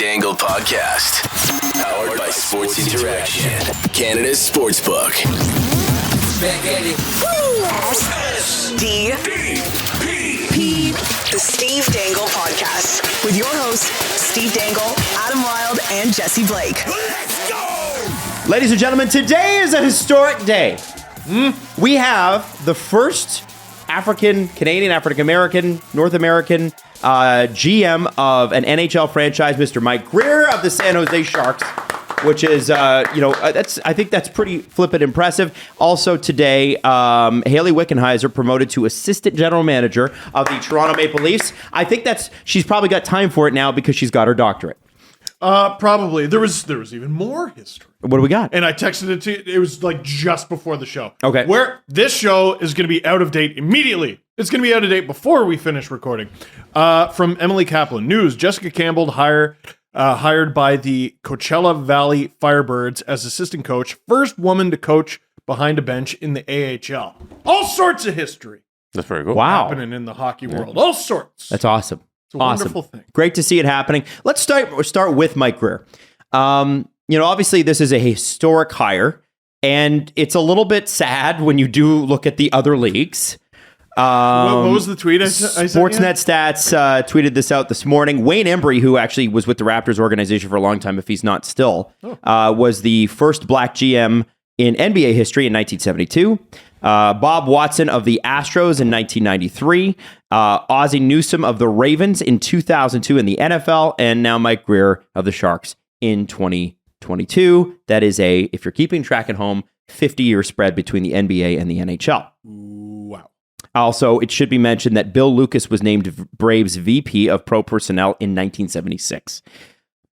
Dangle Podcast. Powered by Sports Interaction. Canada's Sportsbook. SDPP. The Steve Dangle Podcast. With your hosts, Steve Dangle, Adam Wilde, and Jesse Blake. Let's go! Ladies and gentlemen, today is a historic day. We have the first Canadian, African-American, North American GM of an NHL franchise, Mr. Mike Grier of the San Jose Sharks, which is, I think that's pretty flippin' impressive. Also today, Hayley Wickenheiser promoted to assistant general manager of the Toronto Maple Leafs. I think she's probably got time for it now because she's got her doctorate. Probably. There was even more history. What do we got? And I texted it to you. It was like just before the show. Okay. Where this show is going to be out of date immediately. It's going to be out of date before we finish recording. From Emily Kaplan. News. Jessica Campbell hired by the Coachella Valley Firebirds as assistant coach. First woman to coach behind a bench in the AHL. All sorts of history. That's very cool. Wow. Happening in the hockey world. All sorts. That's awesome. It's a wonderful thing. Great to see it happening. Let's start with Mike Grier. Obviously this is a historic hire, and it's a little bit sad when you do look at the other leagues. What was the tweet I sent you? Sportsnet Stats tweeted this out this morning. Wayne Embry, who actually was with the Raptors organization for a long time, if he's not still, was the first black GM in NBA history in 1972. Bob Watson of the Astros in 1993. Ozzie Newsome of the Ravens in 2002 in the NFL. And now Mike Grier of the Sharks in 2022. That is if you're keeping track at home, 50-year spread between the NBA and the NHL. Wow. Also, it should be mentioned that Bill Lucas was named Braves VP of Pro Personnel in 1976.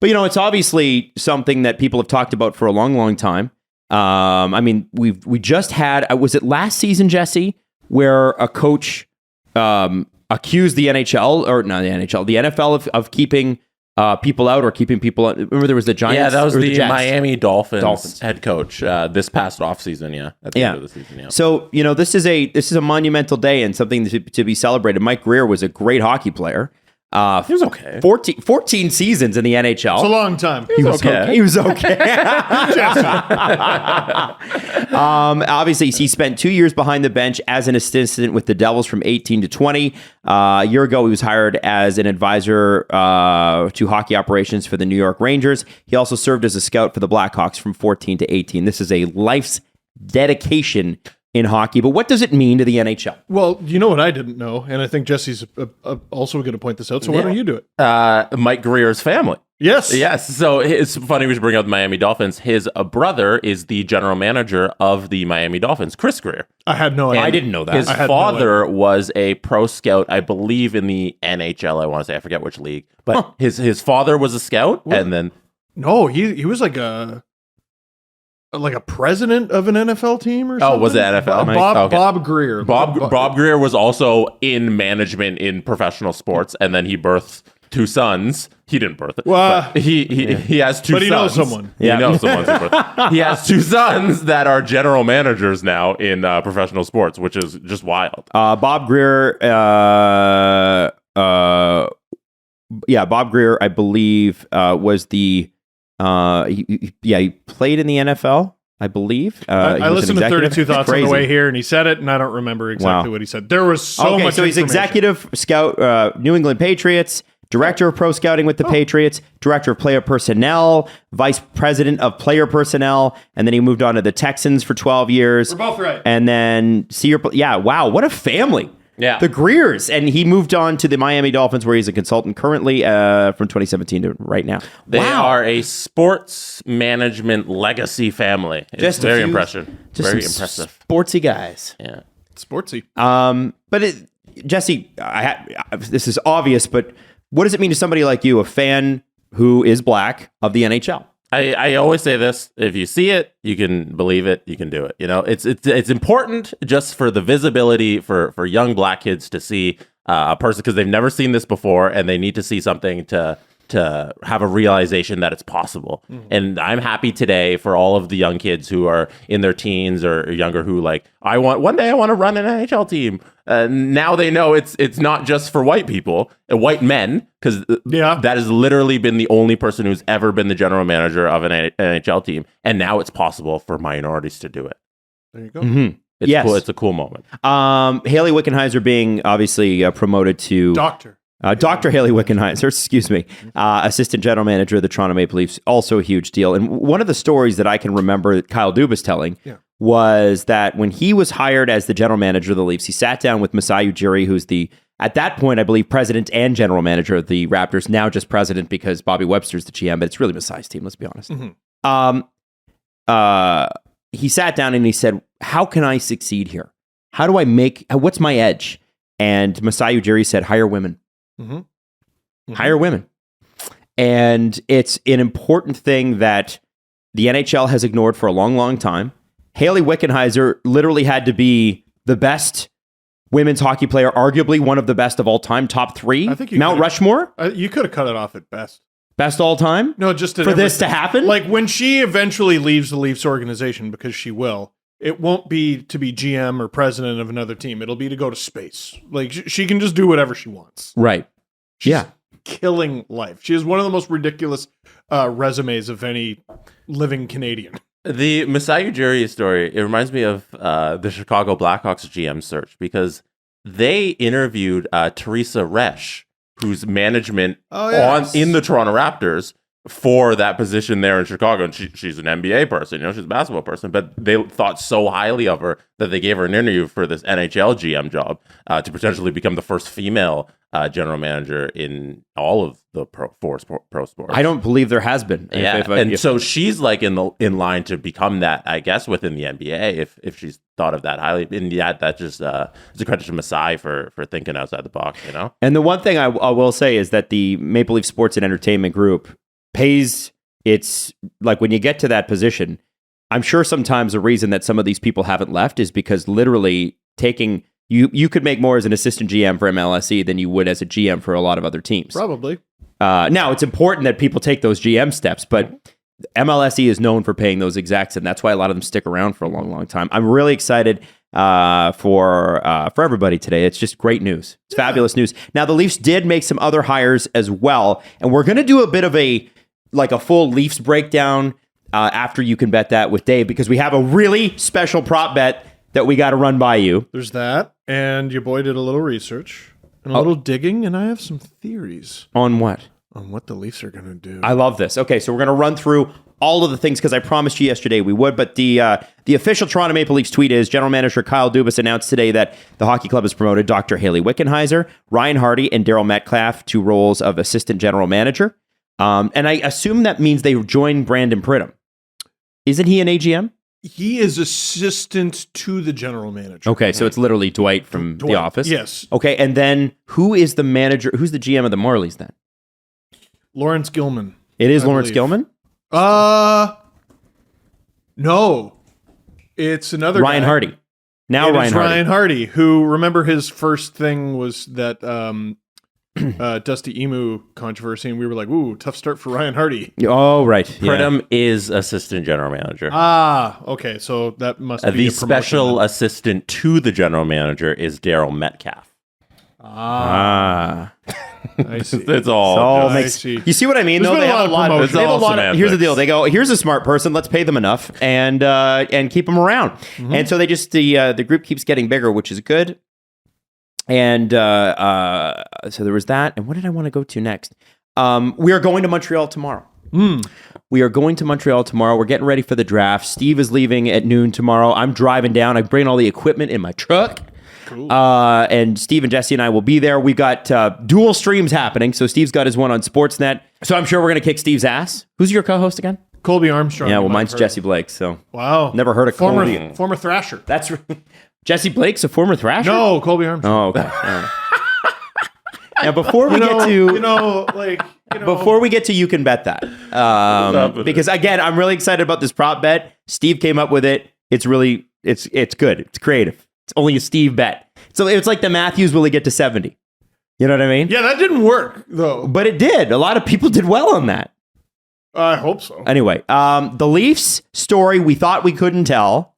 But, it's obviously something that people have talked about for a long, long time. We just had, was it last season, Jesse, where a coach accused the NHL, or not the NHL, the NFL of keeping people out or keeping people out. Remember there was the Giants? Yeah, that was the Jets? Miami Dolphins head coach this past offseason, at the end of the season, yeah. So, this is a monumental day and something to be celebrated. Mike Grier was a great hockey player. He was okay. 14 seasons in the NHL. It's a long time. He was okay. He was okay. Obviously, he spent 2 years behind the bench as an assistant with the Devils from 18 to 20. A year ago, he was hired as an advisor to hockey operations for the New York Rangers. He also served as a scout for the Blackhawks from 14 to 18. This is a life's dedication in hockey, but what does it mean to the NHL? Well, you know what I didn't know, and I think Jesse's also going to point this out, so why don't you do it? Mike Grier's family. Yes. So it's funny we should bring up the Miami Dolphins. His brother is the general manager of the Miami Dolphins, Chris Grier. I had no idea. I didn't know that. His father was a pro scout, I believe, in the NHL, I want to say. I forget which league. But his father was a scout, and then... No, he was like a president of an NFL team or something? Oh, was it NFL? Bob Grier. Bob Grier was also in management in professional sports, and then he birthed two sons. He didn't birth it. Well, he has two sons. But he knows someone. Yeah. He knows someone. He has two sons that are general managers now in professional sports, which is just wild. Bob Grier, Bob Grier, I believe, was the... he played in the NFL, I believe. I listened to 32 Thoughts on the way here, and he said it, and I don't remember exactly what he said. There was so much so he's executive scout, New England Patriots, director of pro scouting with the Patriots, director of player personnel, vice president of player personnel, and then he moved on to the Texans for 12 years. We're both right. And then what a family. Yeah. The Griers. And he moved on to the Miami Dolphins, where he's a consultant currently from 2017 to right now. They are a sports management legacy family. It's very impressive. Very impressive. Sportsy guys. Yeah. Sportsy. But Jesse, this is obvious, but what does it mean to somebody like you, a fan who is black of the NHL? I always say this: if you see it, you can believe it, you can do it. It's important just for the visibility for young black kids to see a person, because they've never seen this before, and they need to see something to have a realization that it's possible. Mm-hmm. And I'm happy today for all of the young kids who are in their teens or younger who one day I want to run an NHL team. now they know it's not just for white people, white men, because that has literally been the only person who's ever been the general manager of an NHL team, and now it's possible for minorities to do it. There you go. Mm-hmm. It's cool. It's a cool moment. Haley Wickenheiser being obviously promoted to Dr. Haley Wickenheiser, excuse me, assistant general manager of the Toronto Maple Leafs, also a huge deal. And one of the stories that I can remember that Kyle Dubas telling was that when he was hired as the general manager of the Leafs, he sat down with Masai Ujiri, who's at that point, I believe, president and general manager of the Raptors, now just president because Bobby Webster's the GM, but it's really Masai's team, let's be honest. Mm-hmm. He sat down and he said, how can I succeed here? What's my edge? And Masai Ujiri said, hire women. Mm-hmm. Mm-hmm. Hire women. And it's an important thing that the NHL has ignored for a long, long time. Haley Wickenheiser literally had to be the best women's hockey player, arguably one of the best of all time, top 3. I think Mount Rushmore? You could have cut it off at best. Best all time? No, just for this to happen? Like when she eventually leaves the Leafs organization, because she will, it won't be to be GM or president of another team. It'll be to go to space. Like she can just do whatever she wants. Right. She's killing life. She has one of the most ridiculous resumes of any living Canadian. The Masai Ujiri story, it reminds me of the Chicago Blackhawks GM search, because they interviewed Teresa Resch, whose management in the Toronto Raptors, for that position there in Chicago. And she's an NBA person, she's a basketball person, but they thought so highly of her that they gave her an interview for this NHL GM job to potentially become the first female general manager in all of the pro sports. I don't believe there has been. So she's like in line to become that, I guess, within the NBA if she's thought of that highly. And that just is a credit to Masai for thinking outside the box, And the one thing I will say is that the Maple Leaf Sports and Entertainment Group pays its, like, when you get to that position, I'm sure sometimes the reason that some of these people haven't left is because literally taking you could make more as an assistant GM for MLSE than you would as a GM for a lot of other teams. Probably. Now, it's important that people take those GM steps, but MLSE is known for paying those execs, and that's why a lot of them stick around for a long, long time. I'm really excited for everybody today. It's just great news. It's fabulous news. Now, the Leafs did make some other hires as well, and we're going to do a bit of a full Leafs breakdown after You Can Bet That with Dave, because we have a really special prop bet that we got to run by you. There's that, and your boy did a little research and a little digging, and I have some theories. On what? On what the Leafs are going to do. I love this. Okay, so we're going to run through all of the things, because I promised you yesterday we would, but the official Toronto Maple Leafs tweet is, General Manager Kyle Dubas announced today that the hockey club has promoted Dr. Haley Wickenheiser, Ryan Hardy, and Daryl Metcalf to roles of assistant general manager. And I assume that means they join Brandon Pridham. Isn't he an AGM? He is assistant to the general manager. Okay, so it's literally Dwight from The Office? Yes. Okay, and then who is the manager? Who's the GM of the Marlies then? Lawrence Gilman. It is Lawrence Gilman? No. It's another Ryan guy. Hardy. Now Ryan Hardy, who, remember, his first thing was that Dusty Emu controversy, and we were like, ooh, tough start for Ryan Hardy. Oh, right. Pridham is assistant general manager. Okay, so that must be the a special then. assistant to the general manager is Daryl Metcalf. I see. It's all You see what I mean? There's though? been They a have a lot lot. of They have a lot of, semantics. here's the deal. They go, here's a smart person. Let's pay them enough and keep them around. Mm-hmm. And so they just the group keeps getting bigger, which is good. And so there was that. And what did I want to go to next? We are going to Montreal tomorrow. We are going to Montreal tomorrow. We're getting ready for the draft. Steve is leaving at noon tomorrow. I'm driving down. I bring all the equipment in my truck. Cool. And Steve and Jesse and I will be there. We got dual streams happening. So Steve's got his one on Sportsnet. So I'm sure we're going to kick Steve's ass. Who's your co-host again? Colby Armstrong. Yeah, well, mine's Jesse Blake. So wow, never heard of Colby. Former Thrasher. That's Jesse Blake's a former Thrasher. No, Colby Armstrong. Oh, okay. Now, before we get to before we get to You Can Bet That, because again, I'm really excited about this prop bet. Steve came up with it. It's really it's good. It's creative. It's only a Steve bet. So it's like the Matthews will he get to 70. You know what I mean? Yeah, that didn't work though. But it did. A lot of people did well on that. I hope so. Anyway, the Leafs story we thought we couldn't tell.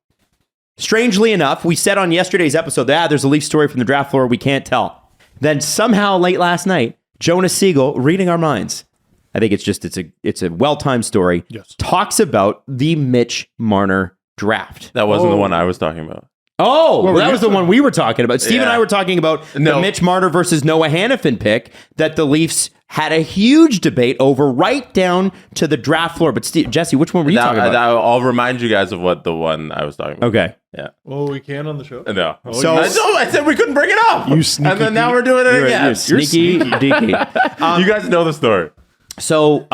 Strangely enough, we said on yesterday's episode that there's a Leaf story from the draft floor we can't tell. Then somehow late last night, Jonas Siegel, reading our minds, I think it's a well-timed story, Yes. talks about the Mitch Marner draft. That wasn't the one I was talking about. Oh, What well, that was the one we were talking about. Steve and Yeah. I were talking about the No. Mitch Marner versus Noah Hannafin pick that the Leafs had a huge debate over right down to the draft floor. But Jesse, which one were you talking about? I'll remind you guys of what the one I was talking about. Okay. Yeah. Well, we can on the show. No. So- I said we couldn't bring it up. You sneaky and then now Pete. we're doing it You're again. sneaky deaky. You guys know the story. So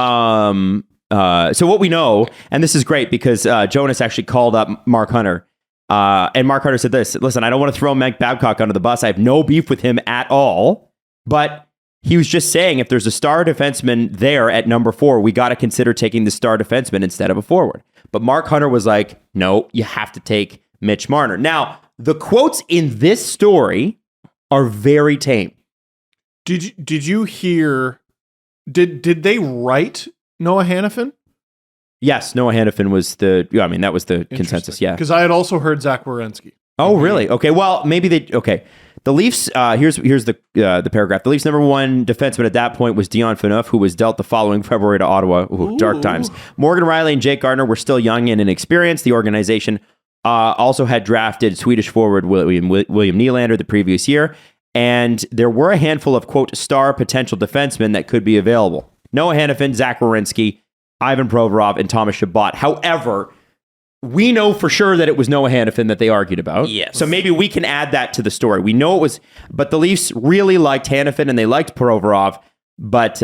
what we know, and this is great because Jonas actually called up Mark Hunter. And Mark Hunter said this, listen, I don't want to throw Mike Babcock under the bus. I have no beef with him at all. But he was just saying if there's a star defenseman there at number 4, we got to consider taking the star defenseman instead of a forward. But Mark Hunter was like, no, you have to take Mitch Marner. Now, the quotes in this story are very tame. Did you hear? Did they write Noah Hannafin? Yes, Noah Hannafin was that was the consensus, yeah. Because I had also heard Zach Werenski. Oh, really? Okay. Well, maybe the Leafs. Here's the paragraph. The Leafs' number 1 defenseman at that point was Dion Phaneuf, who was dealt the following February to Ottawa. Ooh, dark times. Morgan Riley and Jake Gardner were still young and inexperienced. The organization also had drafted Swedish forward William Nylander the previous year, and there were a handful of quote star potential defensemen that could be available: Noah Hannafin, Zach Werenski, Ivan Provorov, and Thomas Chabot. However, we know for sure that it was Noah Hannafin that they argued about. Yes. So maybe we can add that to the story. We know it was, but the Leafs really liked Hannafin and they liked Provorov, but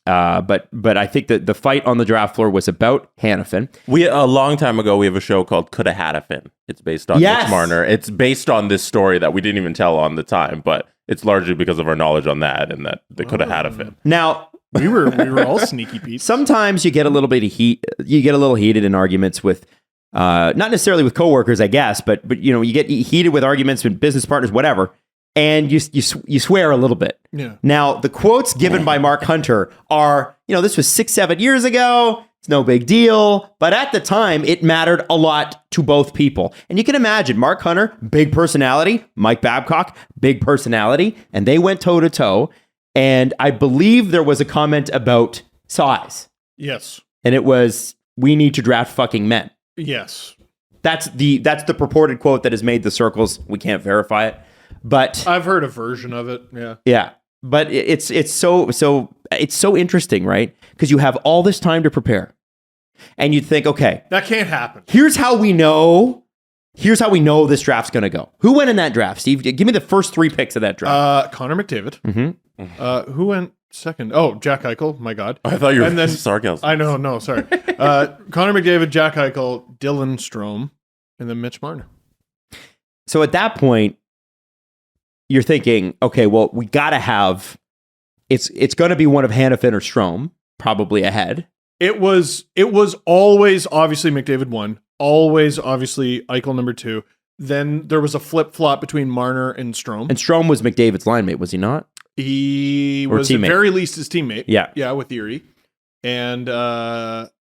I think that the fight on the draft floor was about Hannafin. A long time ago, we have a show called Coulda Hannafin. It's based on Yes. Mitch Marner. It's based on this story that we didn't even tell on the time, but it's largely because of our knowledge on that and that they Coulda Hannafin. Now, We were all sneaky Pete. sometimes you get a little bit of heat. You get a little heated in arguments with, not necessarily with coworkers, I guess, but you get heated with arguments with business partners, whatever, and you swear a little bit. Yeah. Now the quotes given by Mark Hunter are, this was 6-7 years ago. It's no big deal, but at the time it mattered a lot to both people. And you can imagine Mark Hunter, big personality, Mike Babcock, big personality, and they went toe to toe. And I believe there was a comment about size. Yes. And it was, we need to draft fucking men. Yes. That's the purported quote that has made the circles. We can't verify it. But I've heard a version of it. Yeah. yeah. But it's so interesting, right? Because you have all this time to prepare. And you'd think, okay, That can't happen. here's how we know this draft's gonna go. Who went in that draft, Steve? Give me the first 3 picks of that draft. Connor McDavid. Mm-hmm. Who went second? Oh, Jack Eichel. My God. I thought you were And then- sarcasm. I know. No, sorry. Connor McDavid, Jack Eichel, Dylan Strome, and then Mitch Marner. So at that point, you're thinking, okay, well, we gotta have it's gonna be one of Hannafin or Strome, probably ahead. It was always obviously McDavid 1, always obviously Eichel number 2. Then there was a flip flop between Marner and Strome. And Strome was McDavid's line mate, was he not? He Or was teammate. at very least his teammate. Yeah. with Erie. And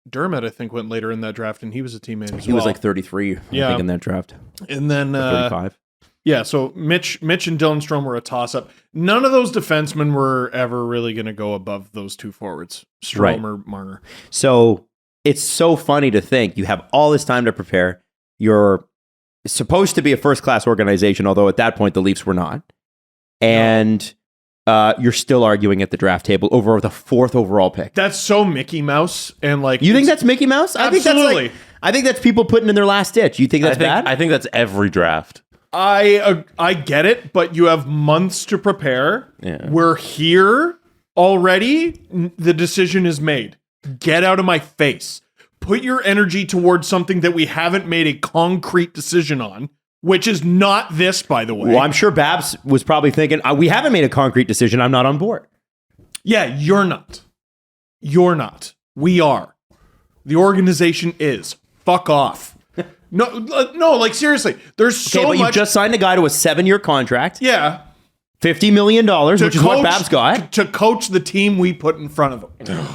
Dermott, I think, went later in that draft, and he was a teammate as He well. was like 33, I Yeah. think, in that draft. And then 35. yeah, so Mitch and Dylan Strome were a toss-up. None of those defensemen were ever really going to go above those 2 forwards, Strome Right. or Marner. So it's so funny to think you have all this time to prepare. You're supposed to be a first-class organization, although at that point the Leafs were not. And you're still arguing at the draft table over the 4th overall pick. That's so Mickey Mouse, and like You think that's Mickey Mouse? Absolutely. I think that's people putting in their last ditch. You think that's bad? I think that's every draft. I get it, but you have months to prepare. Yeah. We're here already. The decision is made. Get out of my face. Put your energy towards something that we haven't made a concrete decision on, which is not this, by the way. Well, I'm sure Babs was probably thinking, we haven't made a concrete decision. I'm not on board. Yeah, you're not. You're not. We are. The organization is. Fuck off. No, like seriously. There's so Okay, but much. you just signed a guy to a 7-year contract, yeah. $50 million, which is what Babs got. to coach the team we put in front of him.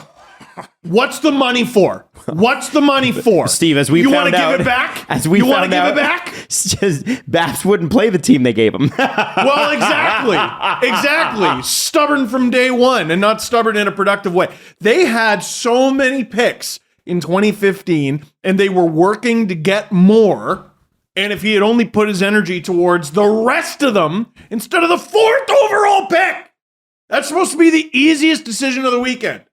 What's the money for? What's the money for? Steve, as we you found want to out, give it back? As we you want to found give out, it back? Baps wouldn't play the team they gave him. Well, exactly. Stubborn from day one, and not stubborn in a productive way. They had so many picks in 2015, and they were working to get more. And if he had only put his energy towards the rest of them instead of the 4th overall pick, that's supposed to be the easiest decision of the weekend.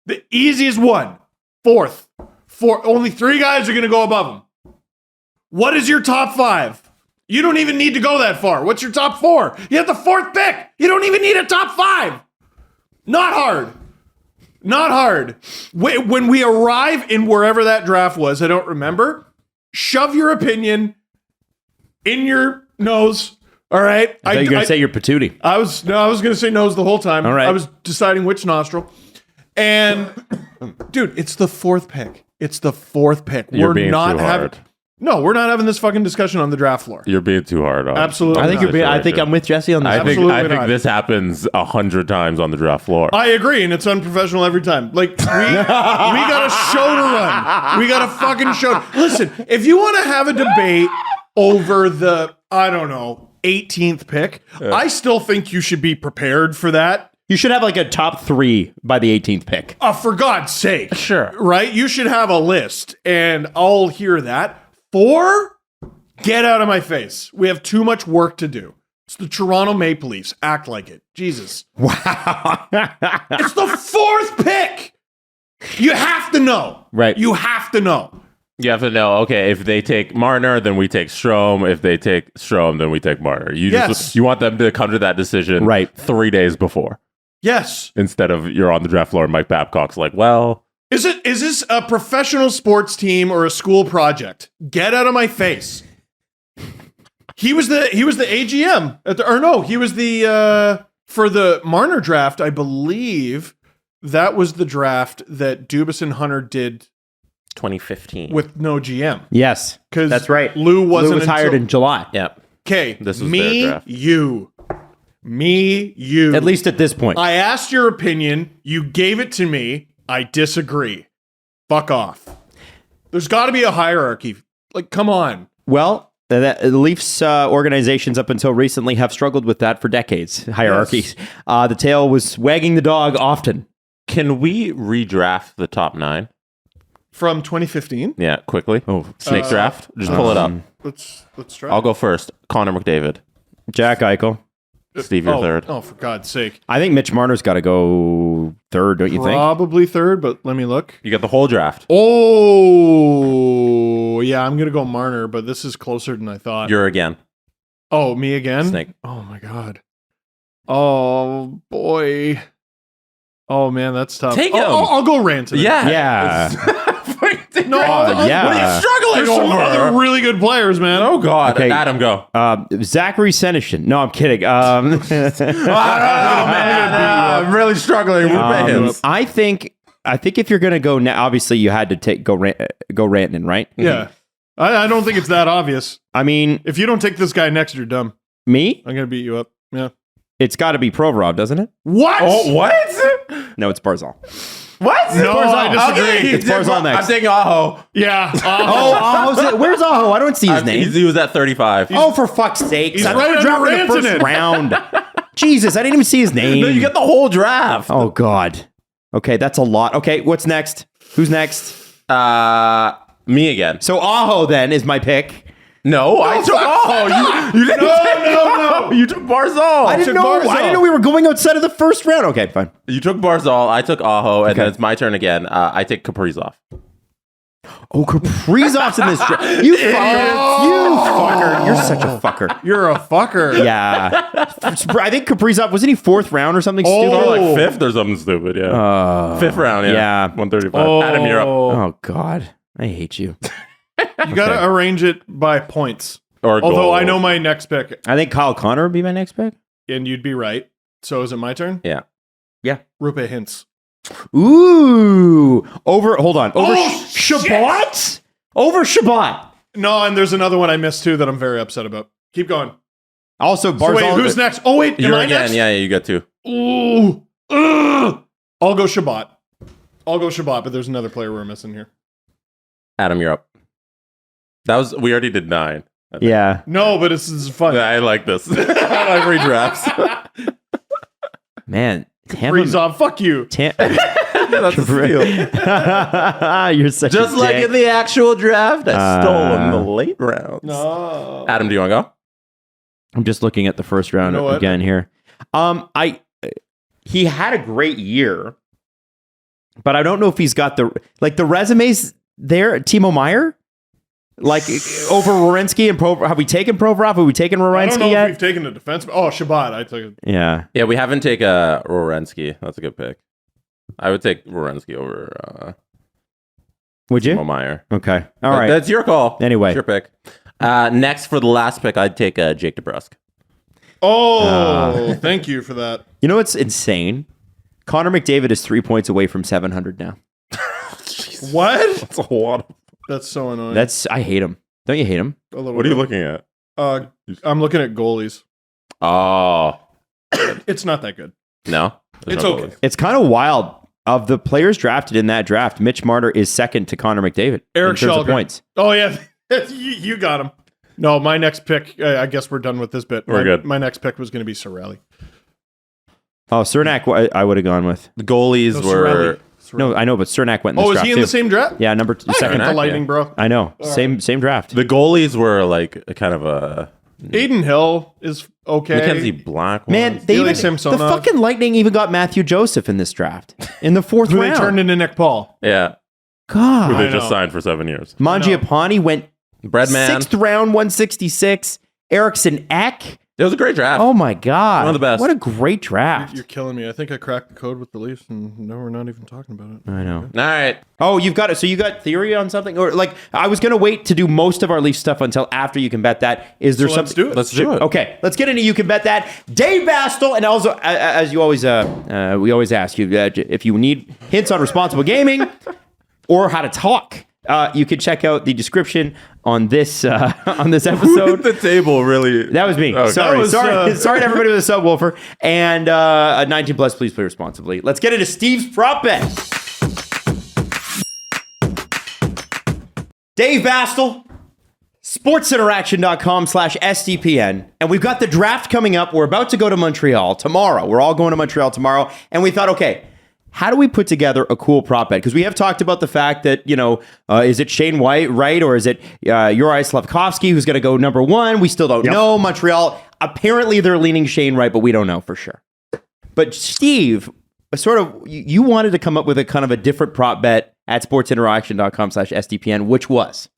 The easiest one. 4th. Only 3 guys are going to go above him. What is your top 5? You don't even need to go that far. What's your top 4? You have the 4th pick. You don't even need a top 5. Not hard. Not hard. When we arrive in wherever that draft was, I don't remember, shove your opinion in your nose. All right. I thought you were going to say your patootie. I was going to say nose the whole time. All right. I was deciding which nostril. And dude, it's the 4th pick. It's the 4th pick. You're being too hard. No, we're not having this fucking discussion on the draft floor. You're being too hard on. Absolutely. I think I'm with Jesse on this. I Absolutely think not. this happens 100 times on the draft floor. I agree, and it's unprofessional every time. Like, we got a show to run. We got a fucking show. Listen, if you want to have a debate over the, 18th pick, I still think you should be prepared for that. You should have like a top 3 by the 18th pick. For God's sake. Sure. Right? You should have a list, and I'll hear that. 4? Get out of my face. We have too much work to do. It's the Toronto Maple Leafs. Act like it. Jesus. Wow. It's the 4th pick. You have to know. Right. You have to know. You have to know, okay, if they take Marner, then we take Strome. If they take Strome, then we take Marner. You want them to come to that decision right 3 days before. Yes. Instead of you're on the draft floor and Mike Babcock's like, well. Is this a professional sports team or a school project? Get out of my face. He was the AGM he was the for the Marner draft. I believe that was the draft that Dubas and Hunter did 2015 with no GM. Yes, because that's right. Lou was hired in July. Yep. Okay, this was their draft. Me, you. At least at this point. I asked your opinion. You gave it to me. I disagree. Fuck off. There's got to be a hierarchy. Like, come on. Well, the Leafs organizations up until recently have struggled with that for decades. Hierarchies. Yes. The tail was wagging the dog often. Can we redraft the top 9? From 2015? Yeah, quickly. Snake draft. Just pull it up. Let's try. I'll go first. Connor McDavid. Jack Eichel. Steve, you're third. Oh, for God's sake. I think Mitch Marner's got to go third, don't you think? Probably third, but let me look. You got the whole draft. Oh, yeah, I'm going to go Marner, but this is closer than I thought. You're again. Oh, me again? Snake. Oh, my God. Oh, boy. Oh, man, that's tough. Take him. I'll go Rantanen. Yeah. No, yeah. What are you struggling There's some over? other really good players, man. Oh, God. Okay. Adam, go. Zachary Senyshyn. No, I'm kidding. I'm really struggling with him. I think if you're going to go now, obviously you had to go Rantanen, right? Yeah. I don't think it's that obvious. I mean, if you don't take this guy next, you're dumb. Me? I'm going to beat you up. Yeah. It's got to be Provorov, doesn't it? What? Oh, what? No, it's Barzal. What? No, I disagree. It's Barzal next. I'm taking Aho. Yeah. Oh, where's Aho? I don't see his name. He was at 35. Oh, for fuck's sake. He's right under in the first Rantanen. round. Jesus, I didn't even see his name. No, you get the whole draft. Oh, God. Okay, that's a lot. Okay, what's next? Who's next? Me again. So Aho then is my pick. No, I took Aho. You didn't take Aho. You took Barzal. I didn't know we were going outside of the first round. Okay, fine. You took Barzal. I took Aho, and then it's my turn again. I take Kaprizov. Oh, Kaprizov's in this draft. You fucker. You fucker. You're such a fucker. You're a fucker. Yeah. I think Kaprizov, wasn't he 4th round or something Or stupid? like 5th or something stupid, yeah. 5th round, yeah. 135. Adam, you're up. Oh, God. I hate you. You got to arrange it by points. Or Although goal. I know my next pick, I think Kyle Connor would be my next pick. and you'd be right. So is it my turn? Yeah. Rupe Hintz. Ooh. Hold on. Over Oh, Shabbat? Over Shabbat. No, and there's another one I missed too that I'm very upset about. Keep going. Also, So Barzal. wait, who's next? Oh, wait, am You're I again. next? Yeah, you got 2. Ooh. Ugh. I'll go Shabbat. I'll go Shabbat, but there's another player we're missing here. Adam, you're up. We already did 9. Yeah. No, but this is fun. I like this. I like redrafts. Man. Freeze off. Fuck you. That's a steal. You're such Just a like dick. in the actual draft, I stole in the late rounds. No. Adam, do you want to go? I'm just looking at the first round again here. He had a great year, but I don't know if he's got the resumes there. Timo Meyer, over Werenski and have we taken Provorov? Have we taken I Werenski don't know yet? if we've taken a defenseman. Oh, Shabbat. I took it. Yeah. Yeah, we haven't taken Werenski. That's a good pick. I would take Werenski over Would you? Timo Meyer. Okay. All right. That's your call. Anyway. It's your pick. Next, for the last pick, I'd take Jake DeBrusk. Oh, thank you for that. You know what's insane? Connor McDavid is 3 points away from 700 now. What? That's a lot. That's so annoying. I hate him. Don't you hate him? A little What are you bit. looking at? I'm looking at goalies. Oh, It's not that good. no. There's It's no okay. goalies. It's kind of wild. Of the players drafted in that draft, Mitch Marner is second to Connor McDavid Eric in terms of Schalger. points. Oh, yeah. you got him. No, my next pick, I guess we're done with this bit. We're good. My next pick was going to be Sorelli. Oh, Cernak, I would have gone with. The goalies No, were. Sorelli. No, I know, but Cernak went in this Oh, is draft he in too. the same draft? Yeah, number Second second. to Sornak, Lightning, yeah. bro. I know, same draft. The goalies were like kind of a Aiden Hill is okay. Mackenzie Black. Man, was. they Ilya even Samsonov. the fucking Lightning even got Matthew Joseph in this draft in the fourth Who round. they turned into Nick Paul. Yeah, who God, they I just know. signed for 7 years. Mangiapane went Breadman. sixth round, 166. Eriksson Ek. It was a great draft. Oh my God, One of the best. What a great draft. You're killing me. I think I cracked the code with the Leafs, and no, we're not even talking about it. I know. All right. Oh, you've got it. So you got theory on something, or I was gonna wait to do most of our Leaf stuff until after you can bet that. Is there So let's something? do it. Let's do it. Okay, let's get into you can bet that. Dave Bastel, and also as you always, we always ask you if you need hints on responsible gaming or how to talk. You can check out the description on this episode. The table really. That was me. Okay. Sorry, That was, sorry to everybody with a subwoofer. And 19 plus, please play responsibly. Let's get into Steve's prop bet. Dave Bastel, sportsinteraction.com/SDPN. And we've got the draft coming up. We're about to go to Montreal tomorrow. We're all going to Montreal tomorrow. And we thought, okay, how do we put together a cool prop bet? Because we have talked about the fact that, is it Shane White, right? Or is it Juraj Slafkovsky who's going to go number one? We still don't know. Montreal, apparently they're leaning Shane Wright, but we don't know for sure. But Steve, you wanted to come up with a kind of a different prop bet at sportsinteraction.com/SDPN, which was?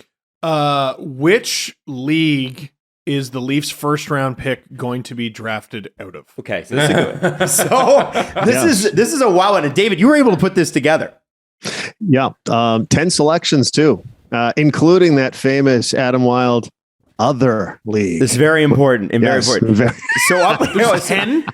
Which league is the Leafs' first round pick going to be drafted out of? Okay, so this is good. So this is a wild one. And David, you were able to put this together. Yeah. 10 selections too, including that famous Adam Wild other league. This is very important and Yes, very important. very- So up,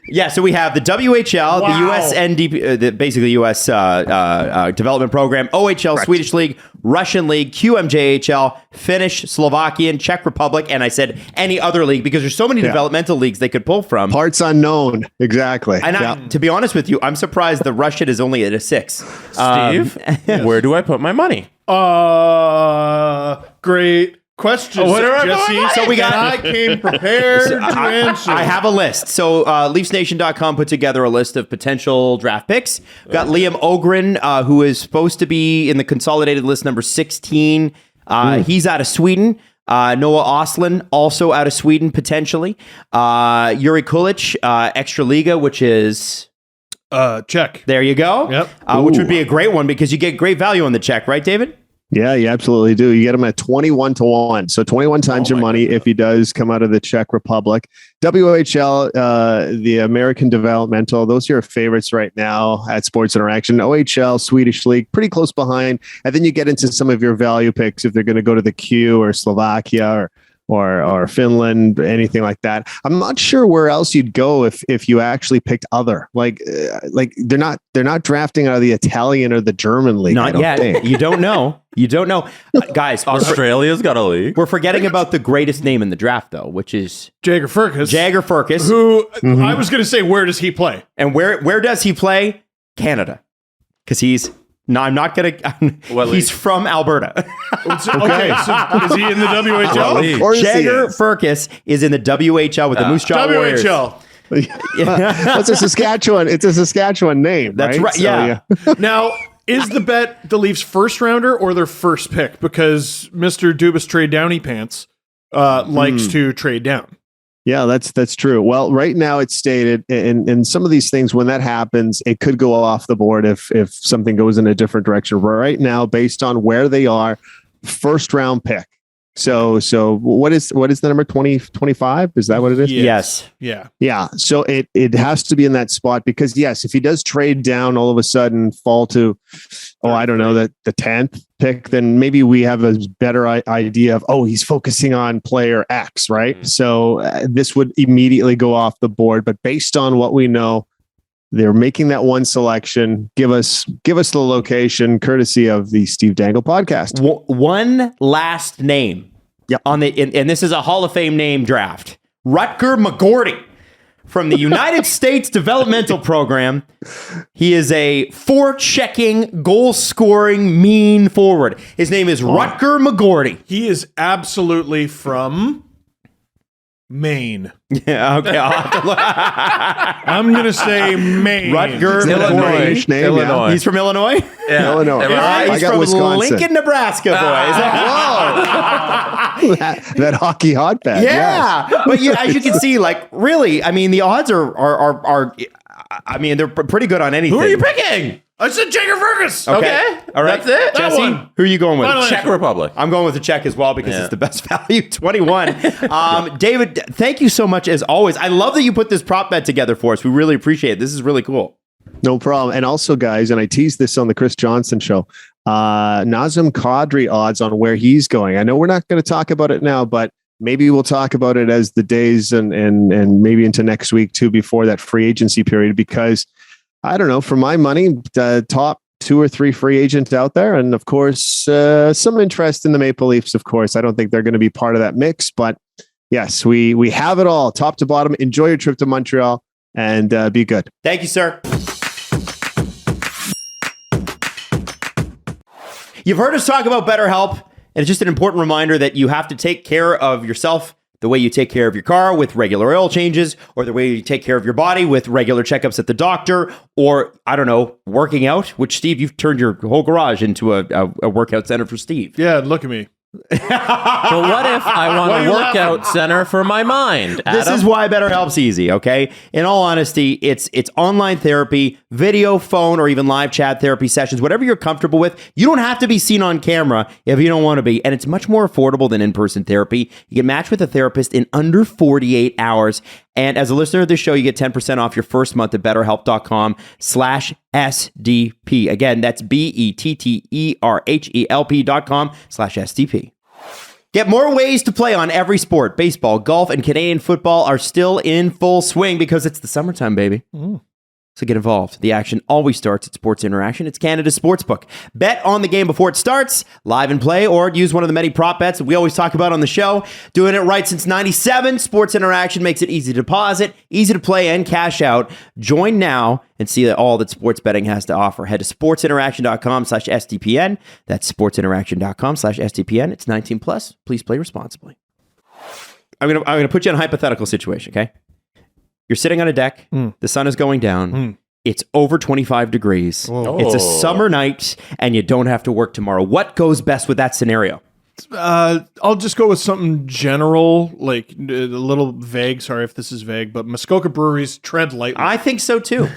yeah. So we have the WHL, the Wow. USNDP, basically US development program, OHL, Swedish League, Russian League, QMJHL, Finnish, Slovakian, Czech Republic, and I said any other league because there's so many developmental leagues they could pull from. Parts unknown. Exactly. And to be honest with you, I'm surprised the Russian is only at a 6. Steve, where do I put my money? Great question, Jesse. So we got- I came prepared to answer. I have a list. So LeafsNation.com put together a list of potential draft picks. We've got Liam Ogren, who is supposed to be in the consolidated list number 16. He's out of Sweden. Noah Oslin, also out of Sweden, potentially. Yuri Kulich, Extra Liga, which is... check. There you go. Yep. Which would be a great one because you get great value on the check, right, David? Yeah, you absolutely do. You get him at 21-1. So 21 times your money if he does come out of the Czech Republic. WHL, the American Developmental, those are your favorites right now at Sports Interaction. OHL, Swedish League, pretty close behind. And then you get into some of your value picks if they're going to go to the Q or Slovakia or Finland, anything like that. I'm not sure where else you'd go if you actually picked other. Like they're not drafting out of the Italian or the German league. Not yet. You don't know. You don't know. Guys, Australia's got a league. we're forgetting about the greatest name in the draft, though, which is Jagger Furcus. Jagger Furcus. Who I was going to say, where does he play? And where does he play? Canada. Because he's No, I'm not going to. He's from Alberta. Okay, so is he in the WHL? Of course he Jagger is. Furcus is in the WHL with the Moose Jaw Warriors. WHL. It's a Saskatchewan. It's a Saskatchewan name. That's right. So, Yeah. Now, is the bet the Leafs' first rounder or their first pick? Because Mr. Dubas Trade Downy Pants likes to trade down. Yeah, that's true. Well, right now it's stated, and some of these things, when that happens, it could go off the board if something goes in a different direction. But right now, based on where they are, first round pick. So what is the number? 25? Is that what it is? Yes. Yeah. Yeah. So it has to be in that spot because yes, if he does trade down all of a sudden, fall to, I don't know, the 10th pick, then maybe we have a better idea of, he's focusing on player X, right? Mm-hmm. So this would immediately go off the board. But based on what we know, they're making that one selection. Give us the location, courtesy of the Steve Dangle Podcast. One last name. Yep. And this is a Hall of Fame name draft. Rutger McGorty from the United States Developmental Program. He is a forechecking, goal-scoring, mean forward. His name is Rutger McGorty. He is absolutely from Maine. Yeah, okay. I'll have to look. I'm going to say Maine. Rutger Illinois. McGorty. Name, Illinois. He's from Illinois? Yeah. Illinois. He's I got from Wisconsin. Lincoln, Nebraska, boys. that hockey hotbed. Yeah, Yes. but as you can see, like really, I mean, the odds are I mean, they're pretty good on anything. Who are you picking? I said Jagger Fergus. Okay. All right. That's it? That Jesse, one. who are you going with? Final Czech Republic. I'm going with the Czech as well because it's the best value, 21. David, thank you so much as always. I love that you put this prop bet together for us. We really appreciate it. This is really cool. No problem. And also, guys, and I teased this on the Chris Johnson show, Nazem Kadri odds on where he's going. I know we're not going to talk about it now, but maybe we'll talk about it as the days and maybe into next week too, before that free agency period, because I don't know, for my money, the top 2 or 3 free agents out there. And of course, some interest in the Maple Leafs. Of course, I don't think they're going to be part of that mix, but yes, we have it all top to bottom. Enjoy your trip to Montreal and be good. Thank you, sir. You've heard us talk about BetterHelp, and it's just an important reminder that you have to take care of yourself the way you take care of your car with regular oil changes, or the way you take care of your body with regular checkups at the doctor, or, I don't know, working out, which, Steve, you've turned your whole garage into a workout center for Steve. Yeah, look at me. But what if I want a workout center for my mind, Adam? This is why BetterHelp's easy, okay? In all honesty, it's online therapy, video, phone, or even live chat therapy sessions, whatever you're comfortable with. You don't have to be seen on camera if you don't want to be, and it's much more affordable than in-person therapy. You get matched with a therapist in under 48 hours, and as a listener of this show, you get 10% off your first month at BetterHelp.com/SDP. Again, that's BetterHelp.com/SDP. Get more ways to play on every sport. Baseball, golf, and Canadian football are still in full swing because it's the summertime, baby. So get involved. The action always starts at Sports Interaction. It's Canada's sportsbook. Bet on the game before it starts, live and play, or use one of the many prop bets that we always talk about on the show. Doing it right since 97. Sports Interaction makes it easy to deposit, easy to play, and cash out. Join now and see all that sports betting has to offer. Head to sportsinteraction.com/SDPN. That's sportsinteraction.com/SDPN. It's 19 plus. Please play responsibly. I'm gonna put you in a hypothetical situation, okay? You're sitting on a deck. The sun is going down. It's over 25 degrees. It's a summer night, and you don't have to work tomorrow. What goes best with that scenario? I'll just go with something general, like a little vague. Sorry if this is vague, but Muskoka Brewery's Tread Lightly. I think so, too.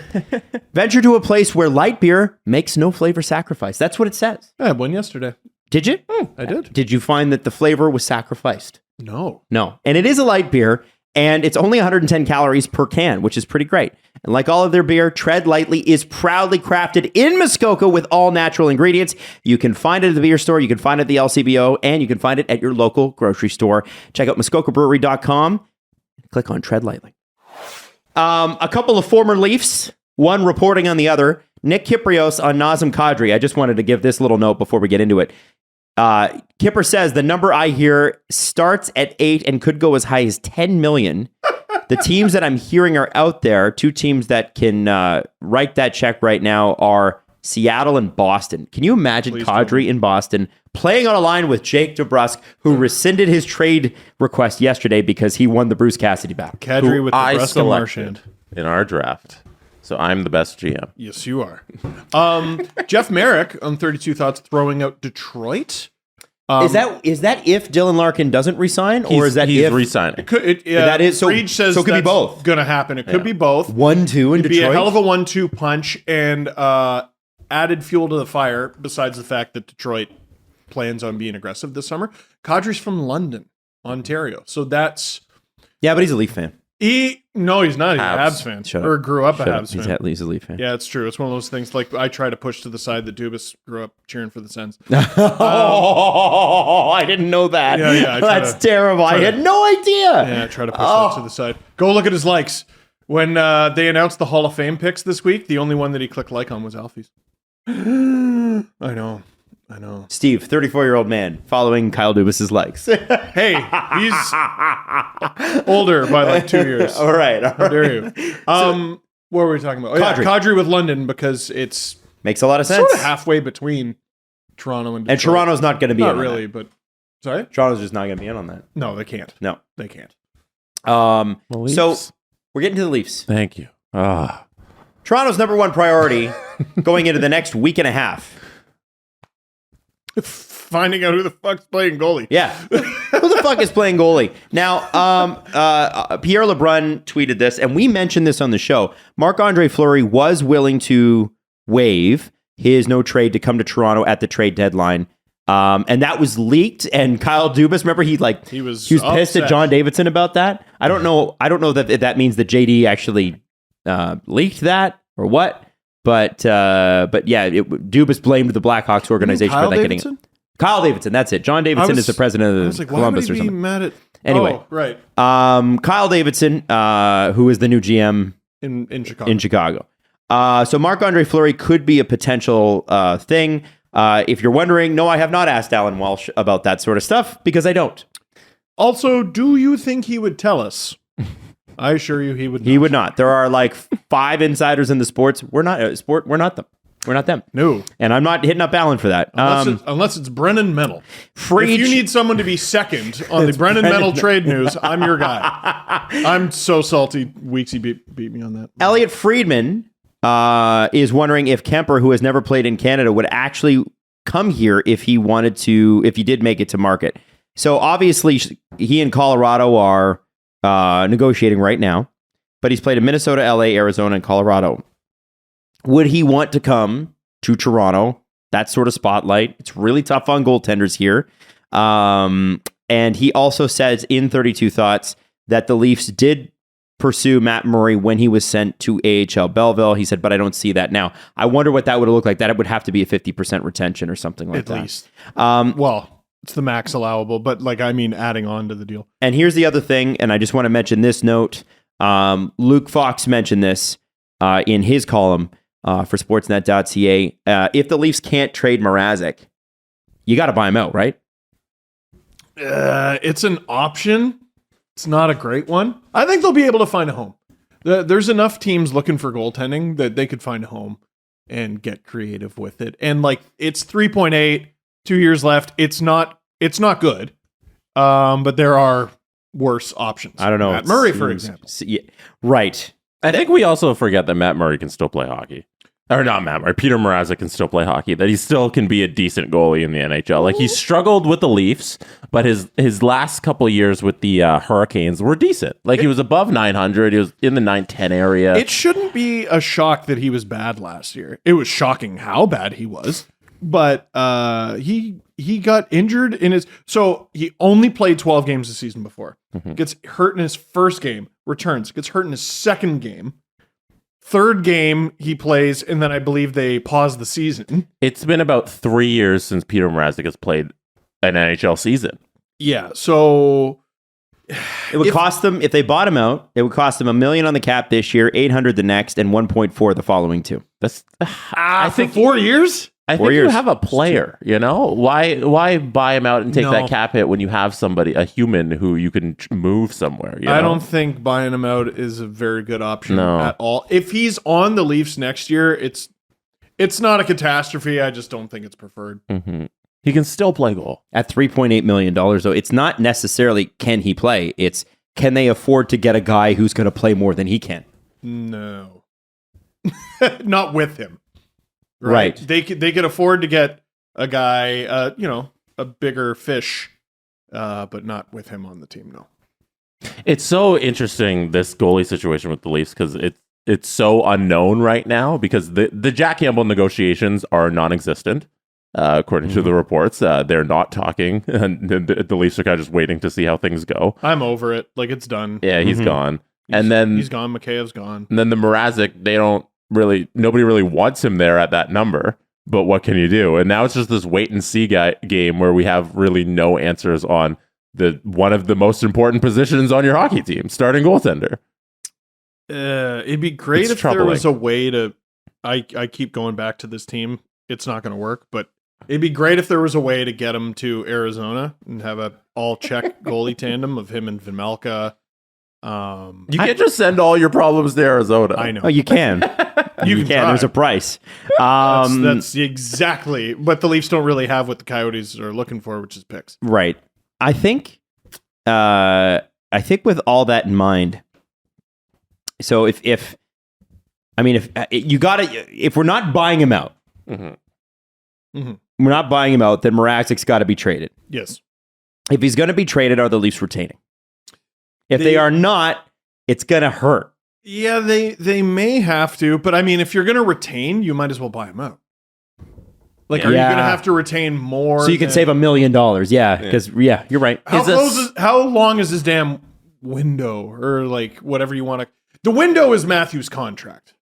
Venture to a place where light beer makes no flavor sacrifice. That's what it says. I had one yesterday. Did you? I did. Did you find that the flavor was sacrificed? No. No. And it is a light beer. And it's only 110 calories per can, which is pretty great. And like all of their beer, Tread Lightly is proudly crafted in Muskoka with all natural ingredients. You can find it at the beer store, you can find it at the LCBO, and you can find it at your local grocery store. Check out muskokabrewery.com. Click on Tread Lightly. A couple of former Leafs, one reporting on the other. Nick Kyprios on Nazem Kadri. I just wanted to give this little note before we get into it. Kipper says the number I hear starts at 8 and could go as high as 10 million. The teams that I'm hearing are out there. 2 teams that can write that check right now are Seattle and Boston. Can you imagine Please Kadri in Boston playing on a line with Jake DeBrusk, who rescinded his trade request yesterday because he won the Bruce Cassidy battle? Kadri with I Nebraska selected Marchand. in our draft. So I'm the best GM. Yes, you are. Jeff Merrick on 32 Thoughts throwing out Detroit. Is that if Dylan Larkin doesn't resign, or is that he's if resigning? That is so? Reed says so it could be that's both. going to happen. It could be both. 1-2 in It'd be Detroit. a hell of a 1-2 punch, and added fuel to the fire. Besides the fact that Detroit plans on being aggressive this summer. Kadri's from London, Ontario, so that's but he's a Leaf fan. No, he's not. He's an Habs. Habs fan, Shut or up. grew up a Shut up. Habs fan. He's a Leaf fan. Yeah, it's true. It's one of those things. Like I try to push to the side that Dubas grew up cheering for the Sens. Oh, I didn't know that. Yeah, That's terrible. I had no idea. Yeah, try to push that to the side. Go look at his likes. When they announced the Hall of Fame picks this week, the only one that he clicked like on was Alfie's. I know. Steve, 34-year-old man, following Kyle Dubas's likes. Hey, he's older by like 2 years. All right. How dare you? What were we talking about? Kadri. Kadri with London, because it's Makes a lot of sense. sort of halfway between Toronto and Detroit. And Toronto's not going to be Not in on really, that. but sorry? Toronto's just not going to be in on that. No, they can't. No. They can't. So Leafs. we're getting to the Leafs. Thank you. Toronto's number one priority going into the next week and a half. Finding out who the fuck's playing goalie. Yeah. Who the fuck is playing goalie? Now, Pierre LeBrun tweeted this, and we mentioned this on the show. Marc-Andre Fleury was willing to waive his no trade to come to Toronto at the trade deadline. And that was leaked. And Kyle Dubas, remember, he was pissed upset at John Davidson about that. I don't know that if that means that JD actually leaked that or what. But yeah, Dubas blamed the Blackhawks organization for that getting it. Kyle Davidson, that's it. John Davidson is the president of Columbus or something. Mad at? Anyway, Oh, right. Kyle Davidson, who is the new GM In Chicago. in Chicago. So Marc-Andre Fleury could be a potential thing. If you're wondering, no, I have not asked Alan Walsh about that sort of stuff because I don't. Also, do you think he would tell us? I assure you he would not. He would not. There are like 5 insiders in the sports. We're not them. We're not them. No. And I'm not hitting up Alan for that. Unless it's Brennan Mennel. Freach. If you need someone to be second on the Brennan Mennel trade news, I'm your guy. I'm so salty. Weeksy beat me on that. Elliot Friedman is wondering if Kemper, who has never played in Canada, would actually come here if he did make it to market. So obviously he and Colorado are negotiating right now, but he's played in Minnesota, LA, Arizona, and Colorado. Would he want to come to Toronto? That sort of spotlight. It's really tough on goaltenders here. And he also says in 32 Thoughts that the Leafs did pursue Matt Murray when he was sent to AHL Belleville. He said, but I don't see that now. I wonder what that would look like. That it would have to be a 50% retention or something like that. At least. Well, it's the max allowable, but adding on to the deal. And here's the other thing, and I just want to mention this note. Luke Fox mentioned this in his column for Sportsnet.ca. If the Leafs can't trade Mrazek, you got to buy him out, right? It's an option. It's not a great one. I think they'll be able to find a home. There's enough teams looking for goaltending that they could find a home and get creative with it. And it's 3.8, 2 years left. It's not good. But there are worse options. I don't know. Matt Murray, for example. Yeah, right. I think we also forget that Matt Murray can still play hockey. Or not Matt Murray. Peter Mrazek can still play hockey. That he still can be a decent goalie in the NHL. Like, he struggled with the Leafs, but his last couple of years with the Hurricanes were decent. Like, he was above 900. He was in the 910 area. It shouldn't be a shock that he was bad last year. It was shocking how bad he was. But he got injured in his... So, he only played 12 games the season before. Mm-hmm. Gets hurt in his first game. Returns. Gets hurt in his second game. Third game he plays, and then I believe they pause the season. It's been about 3 years since Peter Mrazek has played an NHL season. Yeah, so it would cost them, if they bought him out, it would cost them $1 million on the cap this year, $800 the next, and 1.4 the following two. That's I think 4 years. I think you have a player, you know? Why buy him out and take that cap hit when you have somebody, a human who you can move somewhere? You know? I don't think buying him out is a very good option at all. If he's on the Leafs next year, It's not a catastrophe. I just don't think it's preferred. Mm-hmm. He can still play goal. At $3.8 million, though, it's not necessarily can he play. It's can they afford to get a guy who's going to play more than he can? No. Not with him. Right. They could afford to get a guy, a bigger fish, but not with him on the team, no. It's so interesting, this goalie situation with the Leafs, because it's so unknown right now, because the Jack Campbell negotiations are non-existent, according to the reports. They're not talking, and the Leafs are kind of just waiting to see how things go. I'm over it. Like, it's done. Yeah, he's gone. He's gone. Makheyev's gone. And then the Mrazek, nobody really wants him there at that number. But what can you do? And now it's just this wait and see game where we have really no answers on one of the most important positions on your hockey team, starting goaltender. It'd be great if there was a way to. I keep going back to this team. It's not going to work, but it'd be great if there was a way to get him to Arizona and have a all check goalie tandem of him and Vejmelka. You can't just send all your problems to Arizona. I know. Oh, you can. You can. Try. There's a price. That's exactly. But the Leafs don't really have what the Coyotes are looking for, which is picks. Right. I think with all that in mind, so if we're not buying him out, we're not buying him out, then Mrazek's got to be traded. Yes. If he's going to be traded, are the Leafs retaining? If they are not, it's going to hurt. Yeah, they may have to, but I mean, if you're going to retain, you might as well buy him out. Like, are you going to have to retain more? So you can save $1 million. Yeah, because you're right. How long is his damn window, or like whatever you want to? The window is Matthews' contract,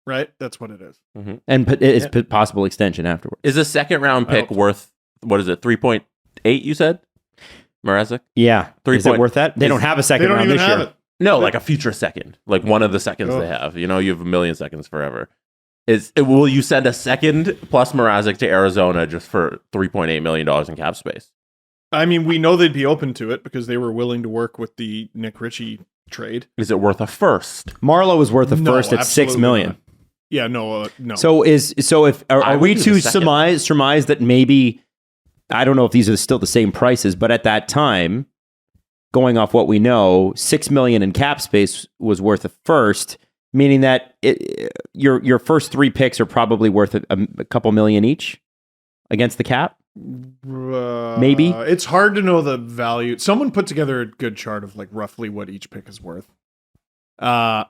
right? That's what it is. Mm-hmm. And it's possible extension afterwards. Is a second round pick worth, what is it, 3.8? You said, Mrazek? Yeah, is it worth that? They don't have a second round this year. No, like a future second, like one of the seconds they have. You know, you have 1 million seconds forever. Will you send a second plus Mrazek to Arizona just for $3.8 million in cap space? I mean, we know they'd be open to it because they were willing to work with the Nick Ritchie trade. Is it worth a first? Marlowe was worth a first at $6 million. Not. Yeah, no. So are we to surmise that maybe, I don't know if these are still the same prices, but at that time, going off what we know, $6 million in cap space was worth a first, meaning that your first 3 picks are probably worth a couple million each against the cap. Maybe it's hard to know the value. Someone put together a good chart of like roughly what each pick is worth. And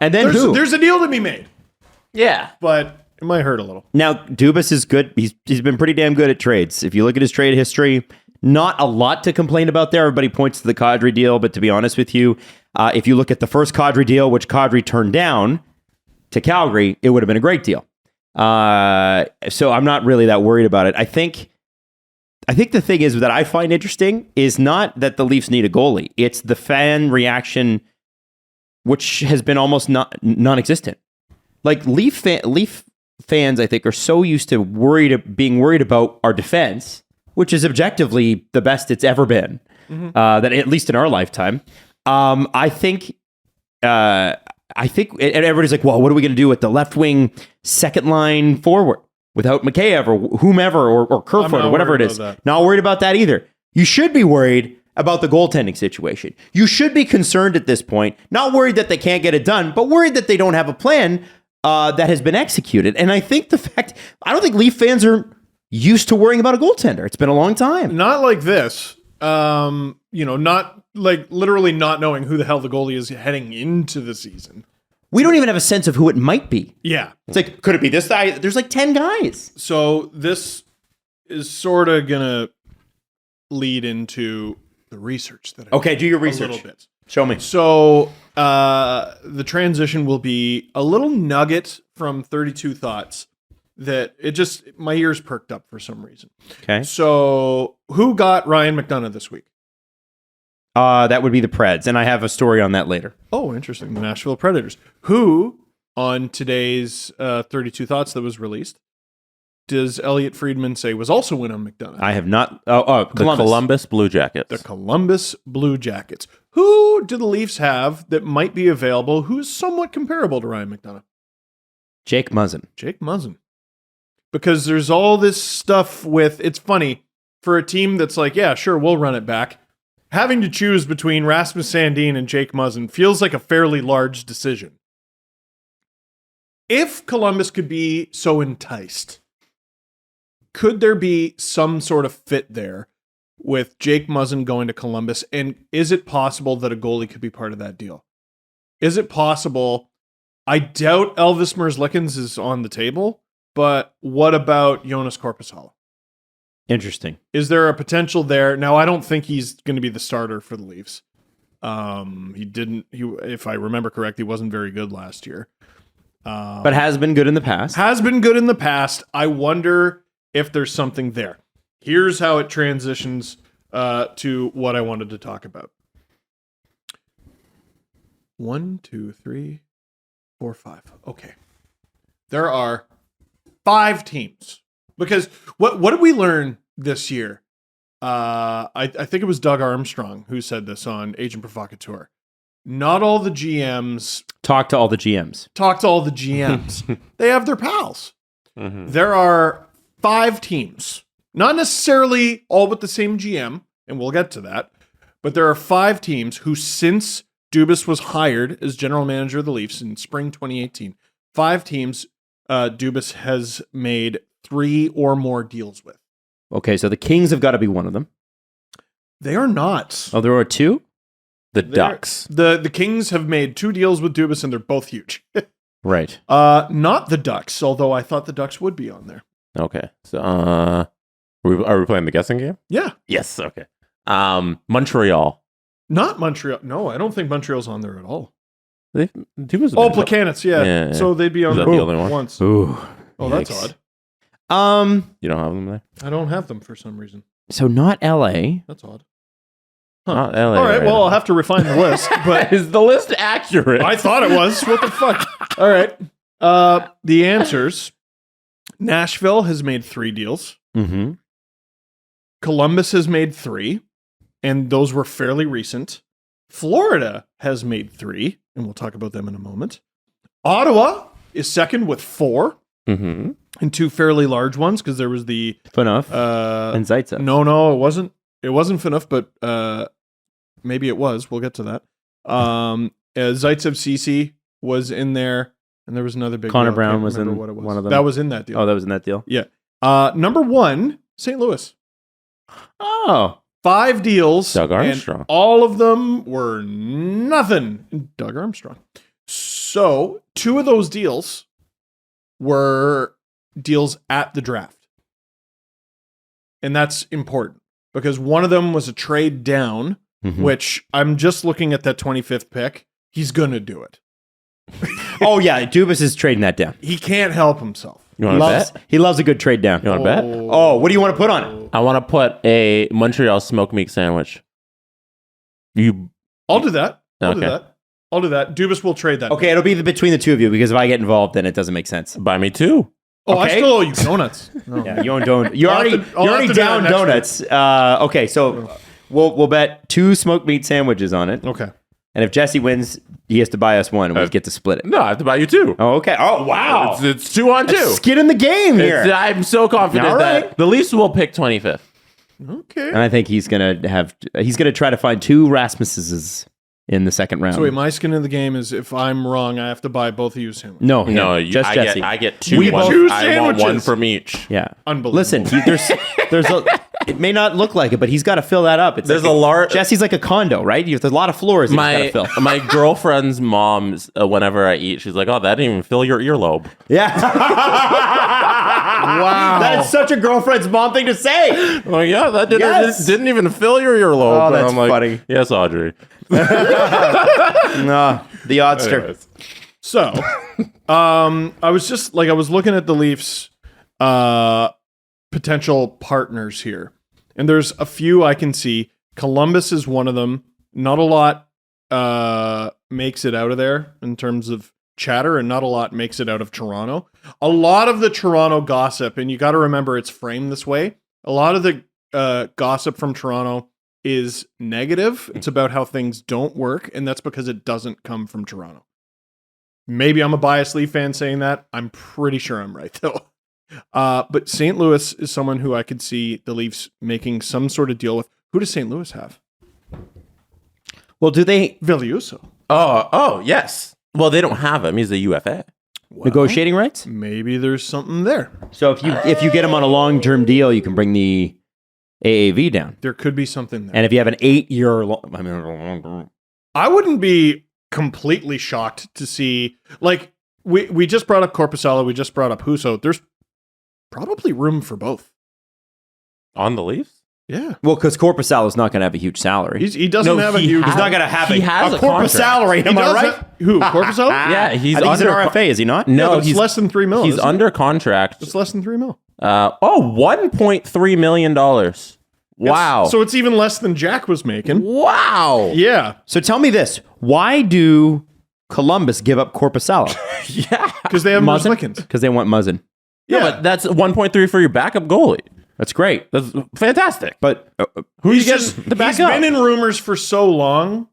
then there's a deal to be made. Yeah, but it might hurt a little. Now Dubas is good. He's been pretty damn good at trades. If you look at his trade history, not a lot to complain about there. Everybody points to the Kadri deal, but to be honest with you, if you look at the first Kadri deal, which Kadri turned down to Calgary, it would have been a great deal. So I'm not really that worried about it. I think the thing is that I find interesting is not that the Leafs need a goalie. It's the fan reaction, which has been almost non-existent. Like Leaf fans, I think, are so used to being worried about our defense, which is objectively the best it's ever been, that at least in our lifetime. I think, and everybody's like, well, what are we going to do with the left wing second line forward without Mikheyev or whomever or Kerfoot or whatever it is? Not worried about that either. You should be worried about the goaltending situation. You should be concerned at this point, not worried that they can't get it done, but worried that they don't have a plan that has been executed. And I think I don't think Leaf fans are used to worrying about a goaltender. It's been a long time. Not like this. Not like literally not knowing who the hell the goalie is heading into the season. We don't even have a sense of who it might be. Yeah. It's like, could it be this guy? There's like 10 guys. So this is sort of going to lead into the research that I Okay, do your research. A little bit. Show me. So the transition will be a little nugget from 32 Thoughts that my ears perked up for some reason. Okay. So who got Ryan McDonagh this week? That would be the Preds, and I have a story on that later. Oh, interesting. The Nashville Predators. Who, on today's 32 Thoughts that was released, does Elliot Friedman say was also in on McDonagh? I have not. Columbus. The Columbus Blue Jackets. The Columbus Blue Jackets. Who do the Leafs have that might be available who's somewhat comparable to Ryan McDonagh? Jake Muzzin. Jake Muzzin. Because there's all this stuff with, it's funny, for a team that's like, yeah, sure, we'll run it back. Having to choose between Rasmus Sandin and Jake Muzzin feels like a fairly large decision. If Columbus could be so enticed, could there be some sort of fit there with Jake Muzzin going to Columbus? And is it possible that a goalie could be part of that deal? Is it possible? I doubt Elvis Merzlikins is on the table, but what about Jonas Korpisalo? Interesting. Is there a potential there? Now, I don't think he's going to be the starter for the Leafs. If I remember correctly, wasn't very good last year. But has been good in the past. Has been good in the past. I wonder if there's something there. Here's how it transitions to what I wanted to talk about. 1, 2, 3, 4, 5. Okay. There are 5 teams. Because what did we learn this year? I think it was Doug Armstrong who said this on Agent Provocateur. Not all the GMs... Talk to all the GMs. They have their pals. Mm-hmm. There are 5 teams. Not necessarily all with the same GM, and we'll get to that. But there are 5 teams who, since Dubas was hired as general manager of the Leafs in spring 2018, 5 teams Dubas has made 3 or more deals with. Okay, so the Kings have got to be one of them. They are not. Oh, there are 2? The Ducks. The Kings have made 2 deals with Dubas, and they're both huge. Right. Not the Ducks, although I thought the Ducks would be on there. Okay. So, are we playing the guessing game? Yeah. Yes. Okay. Montreal. Not Montreal. No, I don't think Montreal's on there at all. Placanets. Yeah. So they'd be on there the only one? once. Ooh. Oh, that's Yikes. odd. You don't have them there? I don't have them for some reason. So not LA. That's odd. Not LA. All right, well, I'll have to refine the list, but Is the list accurate? I thought it was. What the fuck? All right. The answers. Nashville has made 3 deals. Mm-hmm. Columbus has made 3, and those were fairly recent. Florida has made 3, and we'll talk about them in a moment. Ottawa is second with 4, Mm-hmm. and 2 fairly large ones, because there was the... Phaneuf and Zaitsev. No, it wasn't. It wasn't Phaneuf, but maybe it was. We'll get to that. Zaitsev Ceci was in there, and there was another big Connor deal. Brown Can't was remember in what it was. one of them. That was in that deal. Oh, that was in that deal? Yeah. Number 1, St. Louis. Oh. 5 deals. Doug Armstrong. And all of them were nothing. Doug Armstrong. So 2 of those deals were deals at the draft. And that's important because one of them was a trade down, which I'm just looking at that 25th pick. He's going to do it. Oh, yeah. Dubas is trading that down. He can't help himself. You want to bet? He loves a good trade down. You want to bet? Oh, what do you want to put on it? I want to put a Montreal smoked meat sandwich. I'll do that. I'll Okay. do that. Dubas will trade that. Okay, it'll be between the 2 of you because if I get involved, then it doesn't make sense. Buy me 2. Oh, I Okay. still owe you donuts. No. Yeah, you own donut. You're I'll have already to- I'll have to do that down next donuts. Okay, so we'll bet 2 smoked meat sandwiches on it. Okay. And if Jesse wins, he has to buy us one, and we get to split it. No, I have to buy you 2. Oh, okay. Oh, wow. It's 2 on 2. Skin in the game here. I'm so confident All right. that the Leafs will pick 25th. Okay. And I think he's gonna try to find 2 Rasmuses in the second round. So wait, my skin in the game is if I'm wrong, I have to buy both of you sandwiches. No, No, just Jesse. I get 2. We One- both- Two I want 1 sandwiches. from each. Yeah, Unbelievable. Listen, there's a. It may not look like it, but he's got to fill that up. It's There's like a large. Jesse's like a condo, right? There's a lot of floors that he's got to fill. My girlfriend's mom's whenever I eat, she's like, "Oh, that didn't even fill your earlobe." Yeah. Wow. That is such a girlfriend's mom thing to say. Oh yeah, that Yes. didn't even fill your earlobe. Oh, And that's I'm like, funny. Yes, Audrey. No, the oddster. Anyways. So, I was looking at the Leafs potential partners here. And there's a few I can see. Columbus is one of them. Not a lot makes it out of there in terms of chatter, and not a lot makes it out of Toronto. A lot of the Toronto gossip, and you got to remember it's framed this way, a lot of the gossip from Toronto is negative. It's about how things don't work, and that's because it doesn't come from Toronto. Maybe I'm a biased Leaf fan saying that. I'm pretty sure I'm right, though. But St. Louis is someone who I could see the Leafs making some sort of deal with. Who does St. Louis have? Well, do they Villiuso. Oh, yes. Well, they don't have him. He's a UFA. Well, negotiating rights? maybe there's something there. So if you get him on a long-term deal, you can bring the AAV down. There could be something there. And if you have an 8-year I wouldn't be completely shocked to see, like, we just brought up Korpisalo, we just brought up Husso. There's probably room for both. On the Leafs? Yeah. well, because Korpisalo is not going to have a huge salary. He doesn't have a huge... He's not going to have he has a a corporate contract. salary. Am I right? Who? Korpisalo? Yeah, he's I think he's an under RFA, is he not? No, it's he's less than $3 million. He's under contract. It's less than $3 million. $1.3 million. Wow. So it's even less than Jack was making. Wow. Yeah. So tell me this: why do Columbus give up Korpisalo? Yeah. Because they have Muzzin? Merzlikins. Because they want Muzzin. Yeah, but that's 1.3 for your backup goalie. That's great. That's fantastic. But Who He's you get just to back he's up? been in rumors for so long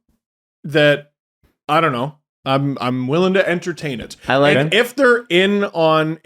that I don't know. I'm willing to entertain it. I like and it. if they're in on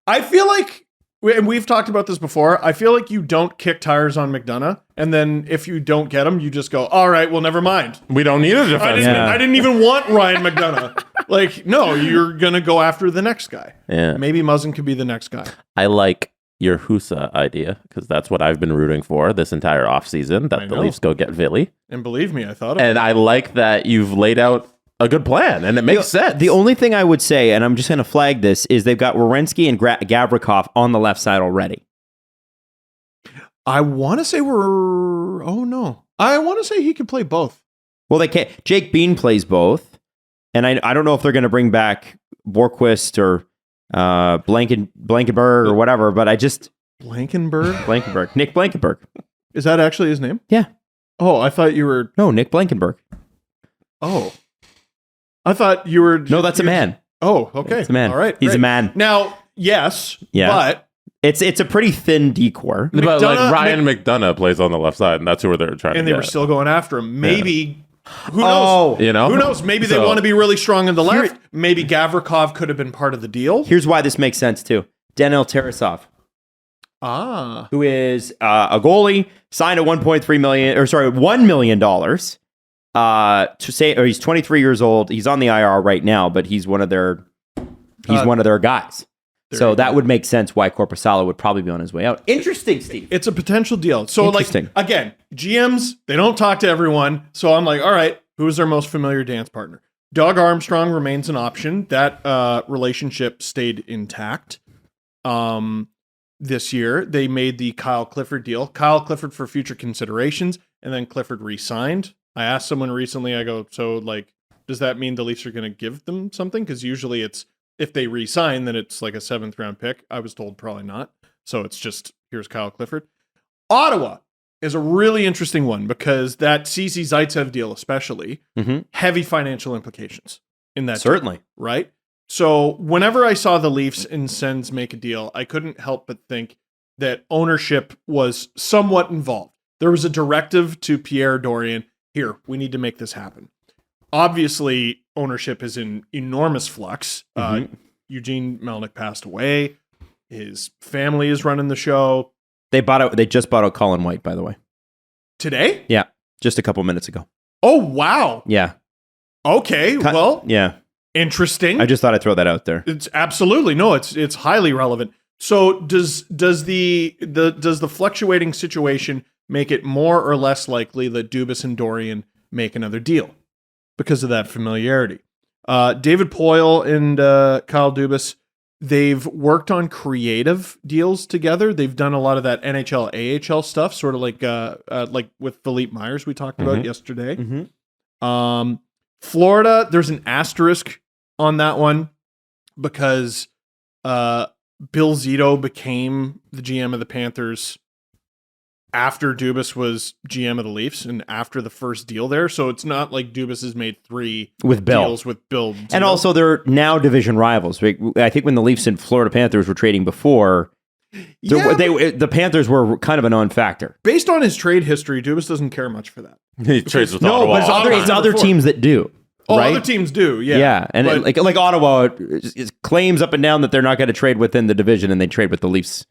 I feel like, and we've talked about this before, I feel like you don't kick tires on McDonough, and then if you don't get him, you just go, all right, well, never mind. We don't need a defenseman. Yeah. I didn't even want Ryan McDonough. Like, no, you're gonna go after the next guy. Yeah. Maybe Muzzin could be the next guy. I like your Husa idea because that's what I've been rooting for this entire offseason, that the know. Leafs go get Villy. And believe me, I thought of And I like that you've laid out a good plan, and it makes sense. the only thing I would say, and I'm just going to flag this, is they've got Werenski and Gavrikov on the left side already. I want to say I want to say he could play both. Well, they can't. Jake Bean plays both, and I don't know if they're going to bring back Borquist or Blankenberg or whatever, but I just Nick Blankenberg. Is that actually his name? Yeah. Oh, I thought you were. No, Nick Blankenberg. Oh, I thought you were. No, that's a man. Oh, okay. It's a man. All right. He's great. a man. Now, yes. Yeah. But It's a pretty thin decor. but like McDonough- Ryan McDonough plays on the left side, and that's who they're trying to and get. they were still going after him. Maybe. Who Oh, knows? You know? Who knows? Maybe they So- want to be really strong in the left. Maybe Gavrikov could have been part of the deal. Here's why this makes sense too. Daniel Tarasov, Ah. who is a goalie, signed a $1 million. To say, or he's 23 years old. He's on the IR right now, but he's one of their guys. So that would make sense why Korpisalo would probably be on his way out. Interesting, Steve. It's a potential deal. So, like, Interesting. again, GMs, they don't talk to everyone. So I'm like, all right, who's their most familiar dance partner? Doug Armstrong remains an option. That relationship stayed intact. This year, they made the Kyle Clifford deal. Kyle Clifford for future considerations, and then Clifford re-signed. I asked someone recently, I go, so, like, does that mean the Leafs are going to give them something? Because usually it's, if they re-sign, then it's like a 7th round pick. I was told probably not. So it's just, here's Kyle Clifford. Ottawa is a really interesting one because that CC Zaitsev deal especially, heavy financial implications in that Certainly. deal, right? So whenever I saw the Leafs and Sens make a deal, I couldn't help but think that ownership was somewhat involved. There was a directive to Pierre Dorian, here, we need to make this happen. Obviously, ownership is in enormous flux. Eugene Melnick passed away. His family is running the show. They just bought out Colin White, by the way. Today? Yeah, just a couple minutes ago. Oh, wow. Yeah. Okay, well, yeah. interesting. I just thought I'd throw that out there. It's absolutely no. It's highly relevant. So does the fluctuating situation make it more or less likely that Dubas and Dorian make another deal because of that familiarity? David Poyle and Kyle Dubas, they've worked on creative deals together. They've done a lot of that NHL AHL stuff, sort of like with Philippe Myers we talked about yesterday. Florida, there's an asterisk on that one because Bill Zito became the GM of the Panthers after Dubas was GM of the Leafs and after the first deal there. So it's not like Dubas has made 3 With Bill. deals with Bill Zito. And also, they're now division rivals. I think when the Leafs and Florida Panthers were trading before, the Panthers were kind of a non-factor. Based on his trade history, Dubas doesn't care much for that. He trades with No, Ottawa. but it's other teams that do. right? Other teams do, yeah. Yeah, and But- like Ottawa claims up and down that they're not going to trade within the division, and they trade with the Leafs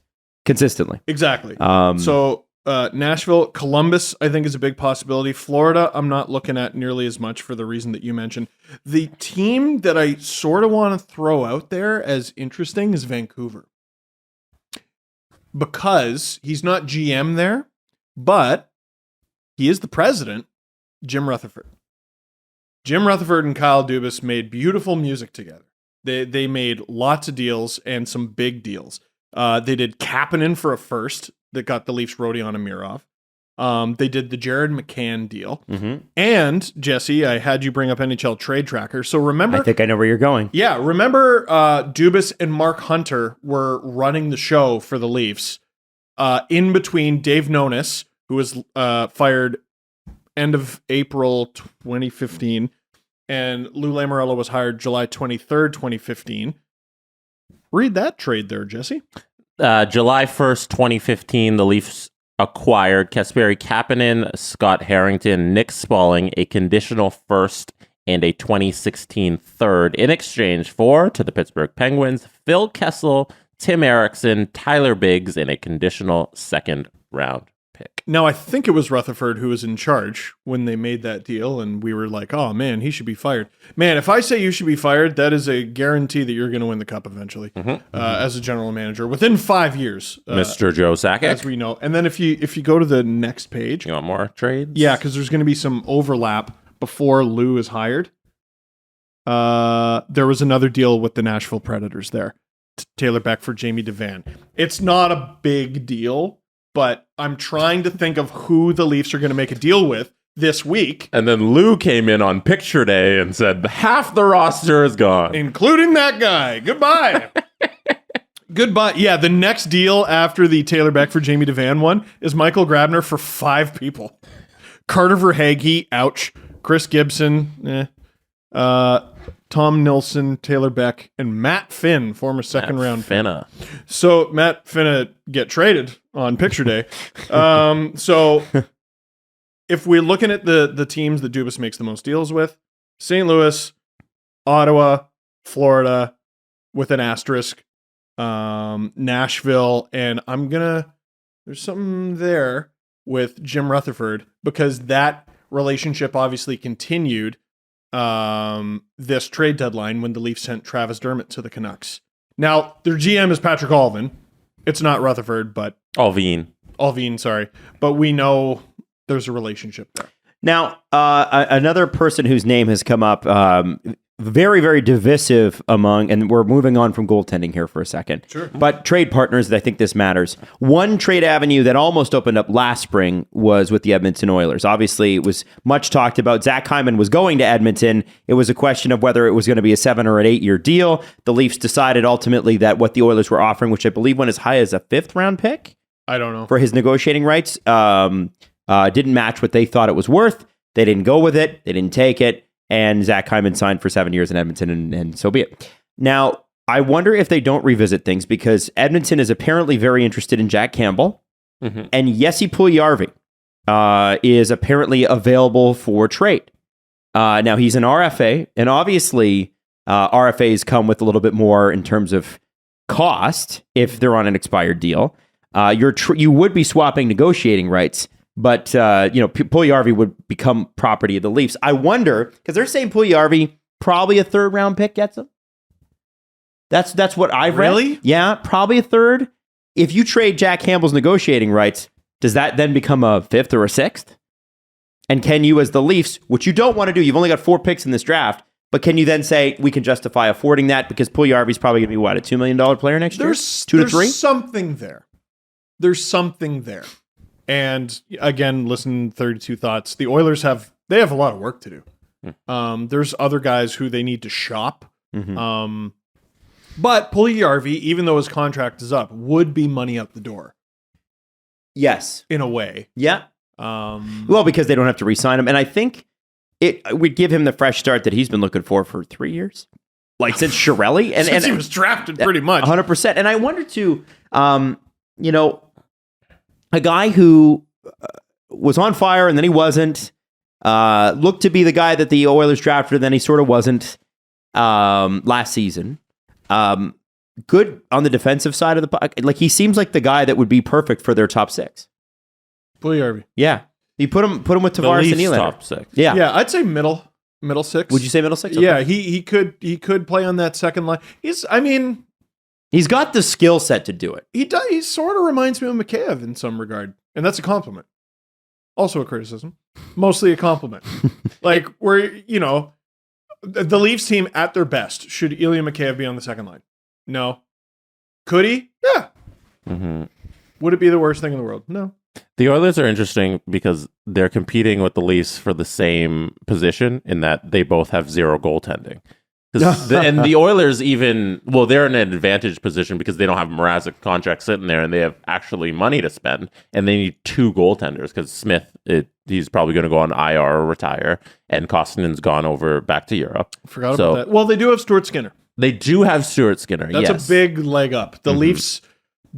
consistently. Exactly. So Nashville, Columbus, I think is a big possibility. Florida, I'm not looking at nearly as much for the reason that you mentioned. The team that I sort of want to throw out there as interesting is Vancouver. Because he's not GM there, but he is the president, Jim Rutherford. Jim Rutherford and Kyle Dubas made beautiful music together. They made lots of deals and some big deals. They did Kapanen for a first that got the Leafs Rodion Amirov. They did the Jared McCann deal. Mm-hmm. And, Jesse, I had you bring up NHL Trade Tracker. So remember... I think I know where you're going. Yeah, remember Dubas and Mark Hunter were running the show for the Leafs in between Dave Nonis, who was fired end of April 2015, and Lou Lamoriello was hired July 23rd, 2015. Read that trade there, Jesse. July 1st, 2015, the Leafs acquired Kasperi Kapanen, Scott Harrington, Nick Spaulding, a conditional first and a 2016 third in exchange for, to the Pittsburgh Penguins, Phil Kessel, Tim Erickson, Tyler Biggs, and a conditional second round pick. Now, I think it was Rutherford who was in charge when they made that deal, and we were like, oh, man, he should be fired. Man, if I say you should be fired, that is a guarantee that you're going to win the cup eventually as a general manager within 5 years. Mr. Joe Sakic. As we know. And then if you go to the next page. You want more trades? Yeah, because there's going to be some overlap before Lou is hired. There was another deal with the Nashville Predators there. Taylor Beck for Jamie Devan. It's not a big deal, but I'm trying to think of who the Leafs are going to make a deal with this week. And then Lou came in on picture day and said, half the roster is gone. Including that guy. Goodbye. Goodbye. Yeah, the next deal after the Taylor Beck for Jamie Devan one is Michael Grabner for 5 people. Carter Verhaeghe, ouch. Chris Gibson, Tom Nilsson, Taylor Beck, and Matt Finn, former second round. Finna. So Matt Finna get traded on picture day. So if we're looking at the teams that Dubas makes the most deals with, St. Louis, Ottawa, Florida, with an asterisk, Nashville, and there's something there with Jim Rutherford because that relationship obviously continued this trade deadline when the Leafs sent Travis Dermott to the Canucks. Now, their GM is Patrick Allvin. It's not Rutherford, but... Allvin, sorry. But we know there's a relationship there. Now, another person whose name has come up, very, very divisive among, and we're moving on from goaltending here for a second. Sure. But trade partners, I think this matters. One trade avenue that almost opened up last spring was with the Edmonton Oilers. Obviously, it was much talked about. Zach Hyman was going to Edmonton. It was a question of whether it was going to be a 7 or an 8 year deal. The Leafs decided ultimately that what the Oilers were offering, which I believe went as high as a 5th round pick. I don't know. For his negotiating rights, didn't match what they thought it was worth. They didn't go with it. They didn't take it. And Zach Hyman signed for 7 years in Edmonton, and so be it. Now, I wonder if they don't revisit things because Edmonton is apparently very interested in Jack Campbell, and Jesse Puljujarvi is apparently available for trade. Now, he's an RFA, and obviously RFAs come with a little bit more in terms of cost if they're on an expired deal. You would be swapping negotiating rights. But, Puljujarvi would become property of the Leafs. I wonder, because they're saying Puljujarvi probably a 3rd round pick gets him. That's what I've read. Really? Yeah, probably a 3rd. If you trade Jack Campbell's negotiating rights, does that then become a 5th or a 6th? And can you, as the Leafs, which you don't want to do, you've only got 4 picks in this draft, but can you then say we can justify affording that because Puljujarvi's probably going to be, what, a $2 million player next year? 2 to 3? There's something there. There's something there. And again, listen, 32 Thoughts. The Oilers have a lot of work to do. There's other guys who they need to shop. But Puljujarvi, even though his contract is up, would be money out the door. Yes. In a way. Yeah. Well, because they don't have to re-sign him. And I think it would give him the fresh start that he's been looking for 3 years. Like since Chiarelli. Since he was drafted pretty much. 100%. And I wonder too, a guy who was on fire and then he wasn't, Looked to be the guy that the Oilers drafted, and then he sort of wasn't last season. Good on the defensive side of the puck. Like, he seems like the guy that would be perfect for their top six. Puljujärvi. Yeah. You put him with Tavares and Nylander. Top six. Yeah. Yeah, I'd say middle six. Would you say middle six? Okay. Yeah, he could play on that second line. He's got the skill set to do it. he does. He sort of reminds me of Mikheyev in some regard, and that's a compliment. Also a criticism, mostly a compliment. Like, the Leafs team at their best, should Ilya Mikheyev be on the second line? No. Could he? Yeah. Mm-hmm. Would it be the worst thing in the world? No. The Oilers are interesting because they're competing with the Leafs for the same position in that they both have zero goaltending. And the Oilers they're in an advantage position because they don't have Mrazek contract sitting there and they have actually money to spend, and they need two goaltenders because Smith, he's probably going to go on IR or retire, and Kostenen's gone over back to Europe. Forgot about that. Well, they do have Stuart Skinner. They do have Stuart Skinner. That's a big leg up. The Leafs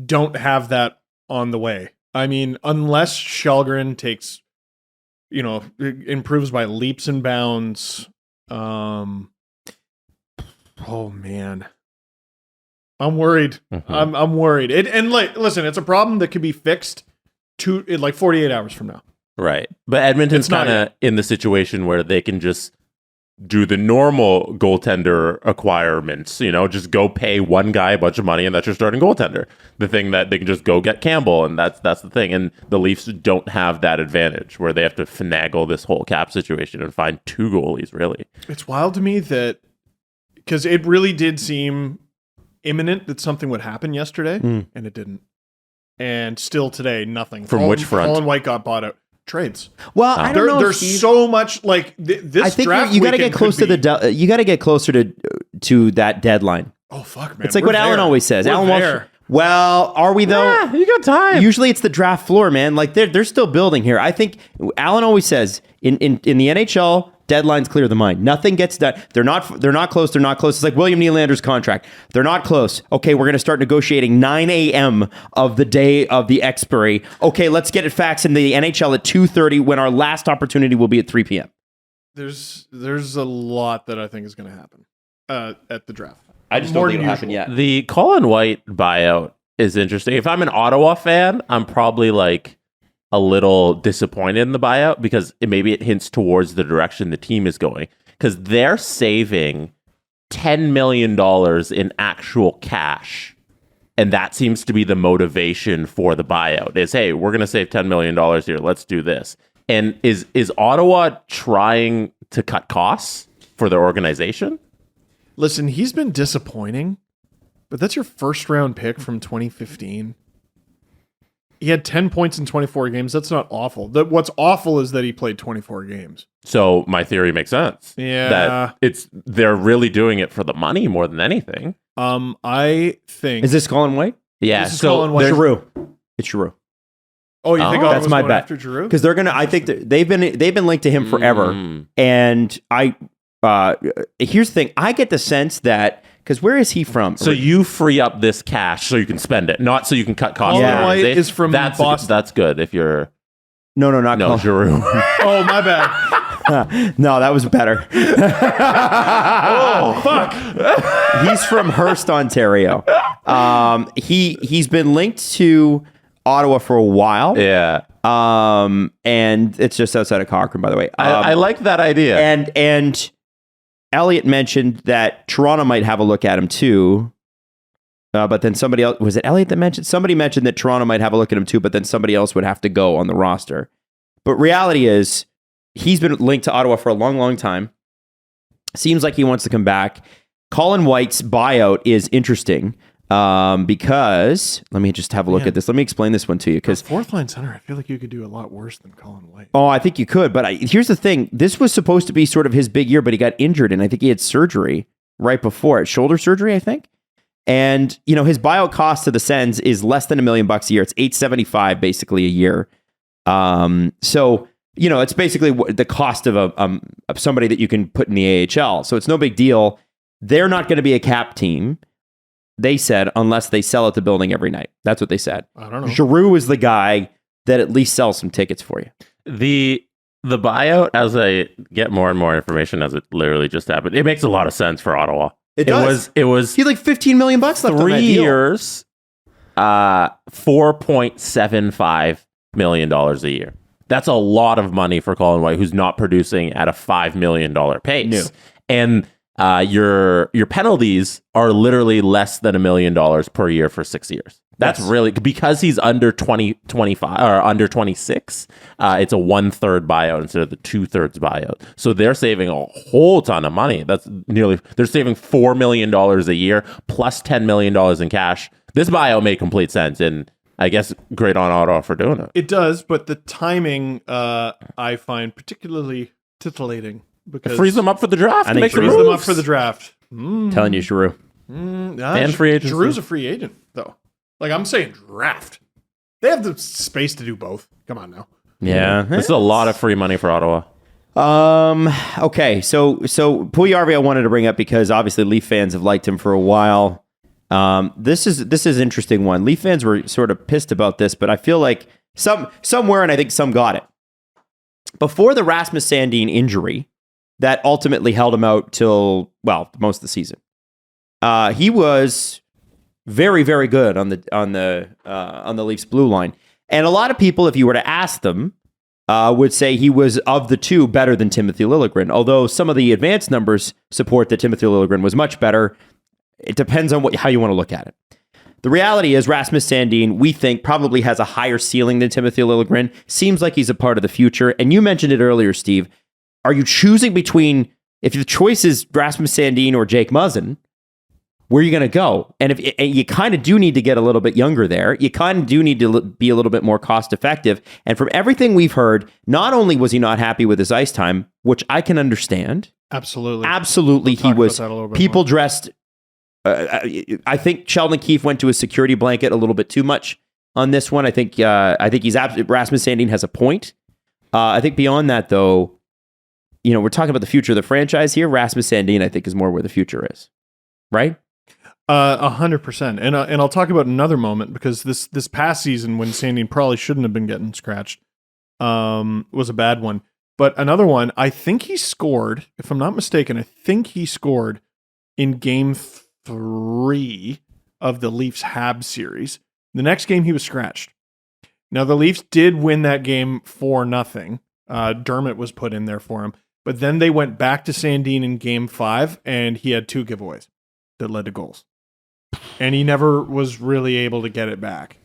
don't have that on the way. I mean, unless Källgren takes, improves by leaps and bounds. Oh man, I'm worried. I'm worried. Listen, it's a problem that could be fixed 48 hours from now. Right, but Edmonton's kind of in the situation where they can just do the normal goaltender acquirements, just go pay one guy a bunch of money and that's your starting goaltender. The thing that they can just go get Campbell, and that's the thing. And the Leafs don't have that advantage where they have to finagle this whole cap situation and find two goalies, really. It's wild to me that, because it really did seem imminent that something would happen yesterday, and it didn't. And still today, nothing. Which front? Colin White got bought out. Trades. Well, I don't know. There's so much this. I think draft you got to get close to you got to get closer to that deadline. Oh fuck, man! It's like what Alan always says. We're Alan there. Walsh. Well, are we though? Yeah, you got time. Usually it's the draft floor, man. Like they're still building here. I think Alan always says in the NHL, deadlines clear the mind. Nothing gets done. They're not close. They're not close. It's like William Nylander's contract. They're not close. Okay, we're going to start negotiating 9 a.m. of the day of the expiry. Okay, let's get it faxed in the NHL at 2:30 when our last opportunity will be at 3 p.m. There's a lot that I think is going to happen at the draft. I just don't think it'll happen yet. The Colin White buyout is interesting. If I'm an Ottawa fan, I'm probably like a little disappointed in the buyout because maybe it hints towards the direction the team is going, because they're saving $10 million in actual cash. And that seems to be the motivation for the buyout is, hey, we're going to save $10 million here. Let's do this. And is Ottawa trying to cut costs for their organization? Listen, he's been disappointing, but that's your first round pick from 2015. He had 10 points in 24 games. That's not awful. What's awful is that he played 24 games. So my theory makes sense. Yeah. That they're really doing it for the money more than anything. I think. Is this Colin White? Yeah. This is Colin White. Giroux. It's Giroux. Oh, you think that's my bet after Giroux? because they're gonna. I think they've been linked to him forever, and here's the thing. I get the sense that because where is he from? So you free up this cash so you can spend it, not so you can cut costs. Colin White is from Boston. That's good if you're. No, not Colin. Giroux. Oh, my bad. No, that was better. Oh, fuck. He's from Hearst, Ontario. He's been linked to Ottawa for a while. Yeah. And it's just outside of Cochrane, by the way. I like that idea. And Elliot mentioned that Toronto might have a look at him too. But then somebody else, was it Elliot that mentioned? Somebody mentioned that Toronto might have a look at him too, but then somebody else would have to go on the roster. But reality is, he's been linked to Ottawa for a long, long time. Seems like he wants to come back. Colin White's buyout is interesting because, let me just have a look at this. Let me explain this one to you. Because fourth line center, I feel like you could do a lot worse than Colin White. Oh, I think you could. But here's the thing. This was supposed to be sort of his big year, but he got injured, and I think he had surgery right before it. Shoulder surgery, I think. And, his buyout cost to the Sens is less than $1 million a year. It's $875 basically a year. So, it's basically the cost of somebody that you can put in the AHL. So it's no big deal. They're not going to be a cap team, they said, unless they sell at the building every night. That's what they said. I don't know. Giroux is the guy that at least sells some tickets for you. The buyout, as I get more and more information as it literally just happened, it makes a lot of sense for Ottawa. It does. It was he had like $15 million left on that 3 deal. years, $4.75 million a year. That's a lot of money for Colin White, who's not producing at a $5 million pace. No. And your penalties are literally less than $1 million per year for 6 years. That's really because he's under 25 or under 26. It's a 1/3 buyout instead of the 2/3 buyout. So they're saving a whole ton of money. They're saving $4 million a year plus $10 million in cash. This buyout made complete sense, and I guess great on Ottawa for doing it. It does, but the timing I find particularly titillating because It frees them up for the draft. I think Make frees frees them up moves. for the draft. Telling you, Giroux. And free agency. Giroux's a free agent, though. Like, I'm saying draft. They have the space to do both. Come on now. Yeah. This is a lot of free money for Ottawa. Okay, so Puljujarvi I wanted to bring up because obviously Leaf fans have liked him for a while. This is an interesting one. Leaf fans were sort of pissed about this, but I feel like somewhere, and I think some got it. Before the Rasmus Sandin injury that ultimately held him out till, well, most of the season, he was very, very good on the Leafs blue line. And a lot of people, if you were to ask them, would say he was, of the two, better than Timothy Liljegren. Although some of the advanced numbers support that Timothy Liljegren was much better. It depends on how you want to look at it. The reality is Rasmus Sandin, we think, probably has a higher ceiling than Timothy Liljegren. Seems like he's a part of the future. And you mentioned it earlier, Steve. Are you choosing between, if the choice is Rasmus Sandin or Jake Muzzin, where are you going to go? And if you kind of do need to get a little bit younger there, you kind of do need to be a little bit more cost effective. And from everything we've heard, not only was he not happy with his ice time, which I can understand. Absolutely. He was. People dressed. I think Sheldon Keefe went to his security blanket a little bit too much on this one. I think he's Rasmus Sandin has a point. I think beyond that, though, we're talking about the future of the franchise here. Rasmus Sandin, I think, is more where the future is. Right? 100%. And I'll talk about another moment because this past season when Sandin probably shouldn't have been getting scratched was a bad one. But another one, I think he scored, if I'm not mistaken, in game 3 of the Leafs Habs series. The next game he was scratched. Now the Leafs did win that game 4-0. Dermott was put in there for him. But then they went back to Sandin in game 5 and he had 2 giveaways that led to goals. And he never was really able to get it back.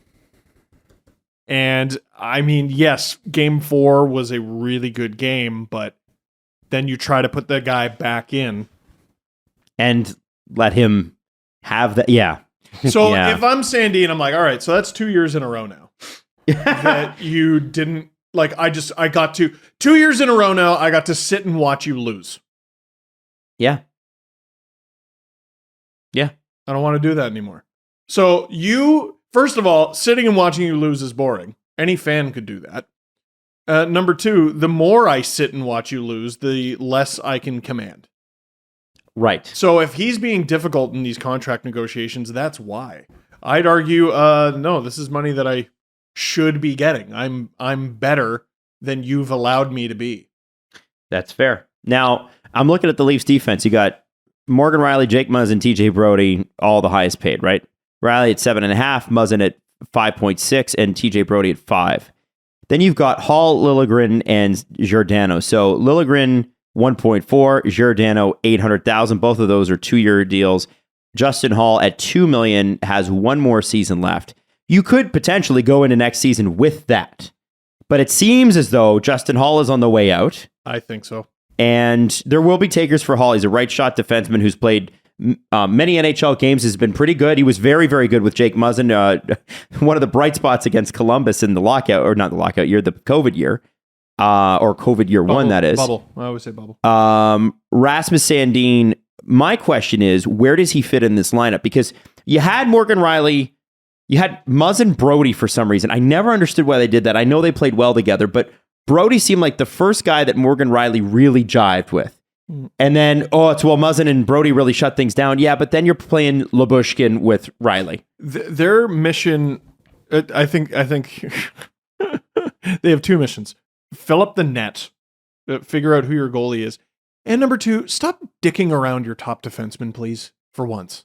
And I mean, yes, game 4 was a really good game, but then you try to put the guy back in and let him have that. Yeah. So if I'm Sandin, I'm like, all right, so that's 2 years in a row now that you didn't I got to 2 years in a row now. I got to sit and watch you lose. Yeah. Yeah. I don't want to do that anymore. So first of all, sitting and watching you lose is boring. Any fan could do that. Number 2, the more I sit and watch you lose, the less I can command. Right. So if he's being difficult in these contract negotiations, that's why. I'd argue, no, this is money that I should be getting. I'm better than you've allowed me to be. That's fair. Now, I'm looking at the Leafs defense. You got Morgan Rielly, Jake Muzzin, TJ Brodie, all the highest paid, right? Rielly at 7.5, Muzzin at 5.6, and TJ Brodie at 5. Then you've got Hall, Liljegren, and Giordano. So Liljegren 1.4, Giordano 800,000. Both of those are 2-year deals. Justin Hall at $2 million has one more season left. You could potentially go into next season with that, but it seems as though Justin Hall is on the way out. I think so. And there will be takers for Hall. He's a right shot defenseman who's played many NHL games, has been pretty good. He was very, very good with Jake Muzzin. One of the bright spots against Columbus in the lockout, or not the lockout year, the COVID year, or COVID year one, that is. Bubble. I always say bubble. Rasmus Sandin, my question is, where does he fit in this lineup? Because you had Morgan Rielly, you had Muzzin, Brodie for some reason. I never understood why they did that. I know they played well together, but Brodie seemed like the first guy that Morgan Rielly really jived with. And then, Muzzin and Brodie really shut things down. Yeah, but then you're playing Lyubushkin with Rielly. Their mission, I think they have 2 missions. Fill up the net Figure out who your goalie is. And number 2, stop dicking around your top defenseman, please. For once.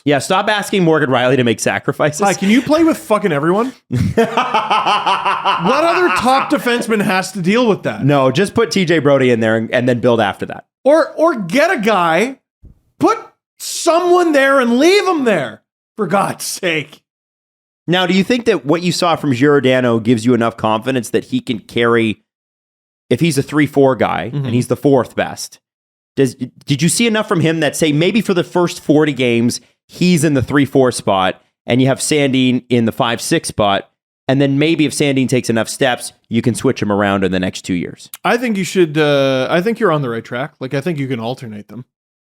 Yeah, stop asking Morgan Riley to make sacrifices. Hi, can you play with fucking everyone? What other top defenseman has to deal with that? No, just put TJ Brody in there and then build after that. Or get a guy, put someone there and leave him there, for God's sake. Now, do you think that what you saw from Giordano gives you enough confidence that he can carry, if he's a 3-4 guy and he's the 4th best, did you see enough from him that, say, maybe for the first 40 games, he's in the 3-4 spot and you have Sandin in the 5-6 spot, and then maybe if Sandin takes enough steps, you can switch him around in the next 2 years? I think you should, I think you're on the right track. Like, I think you can alternate them.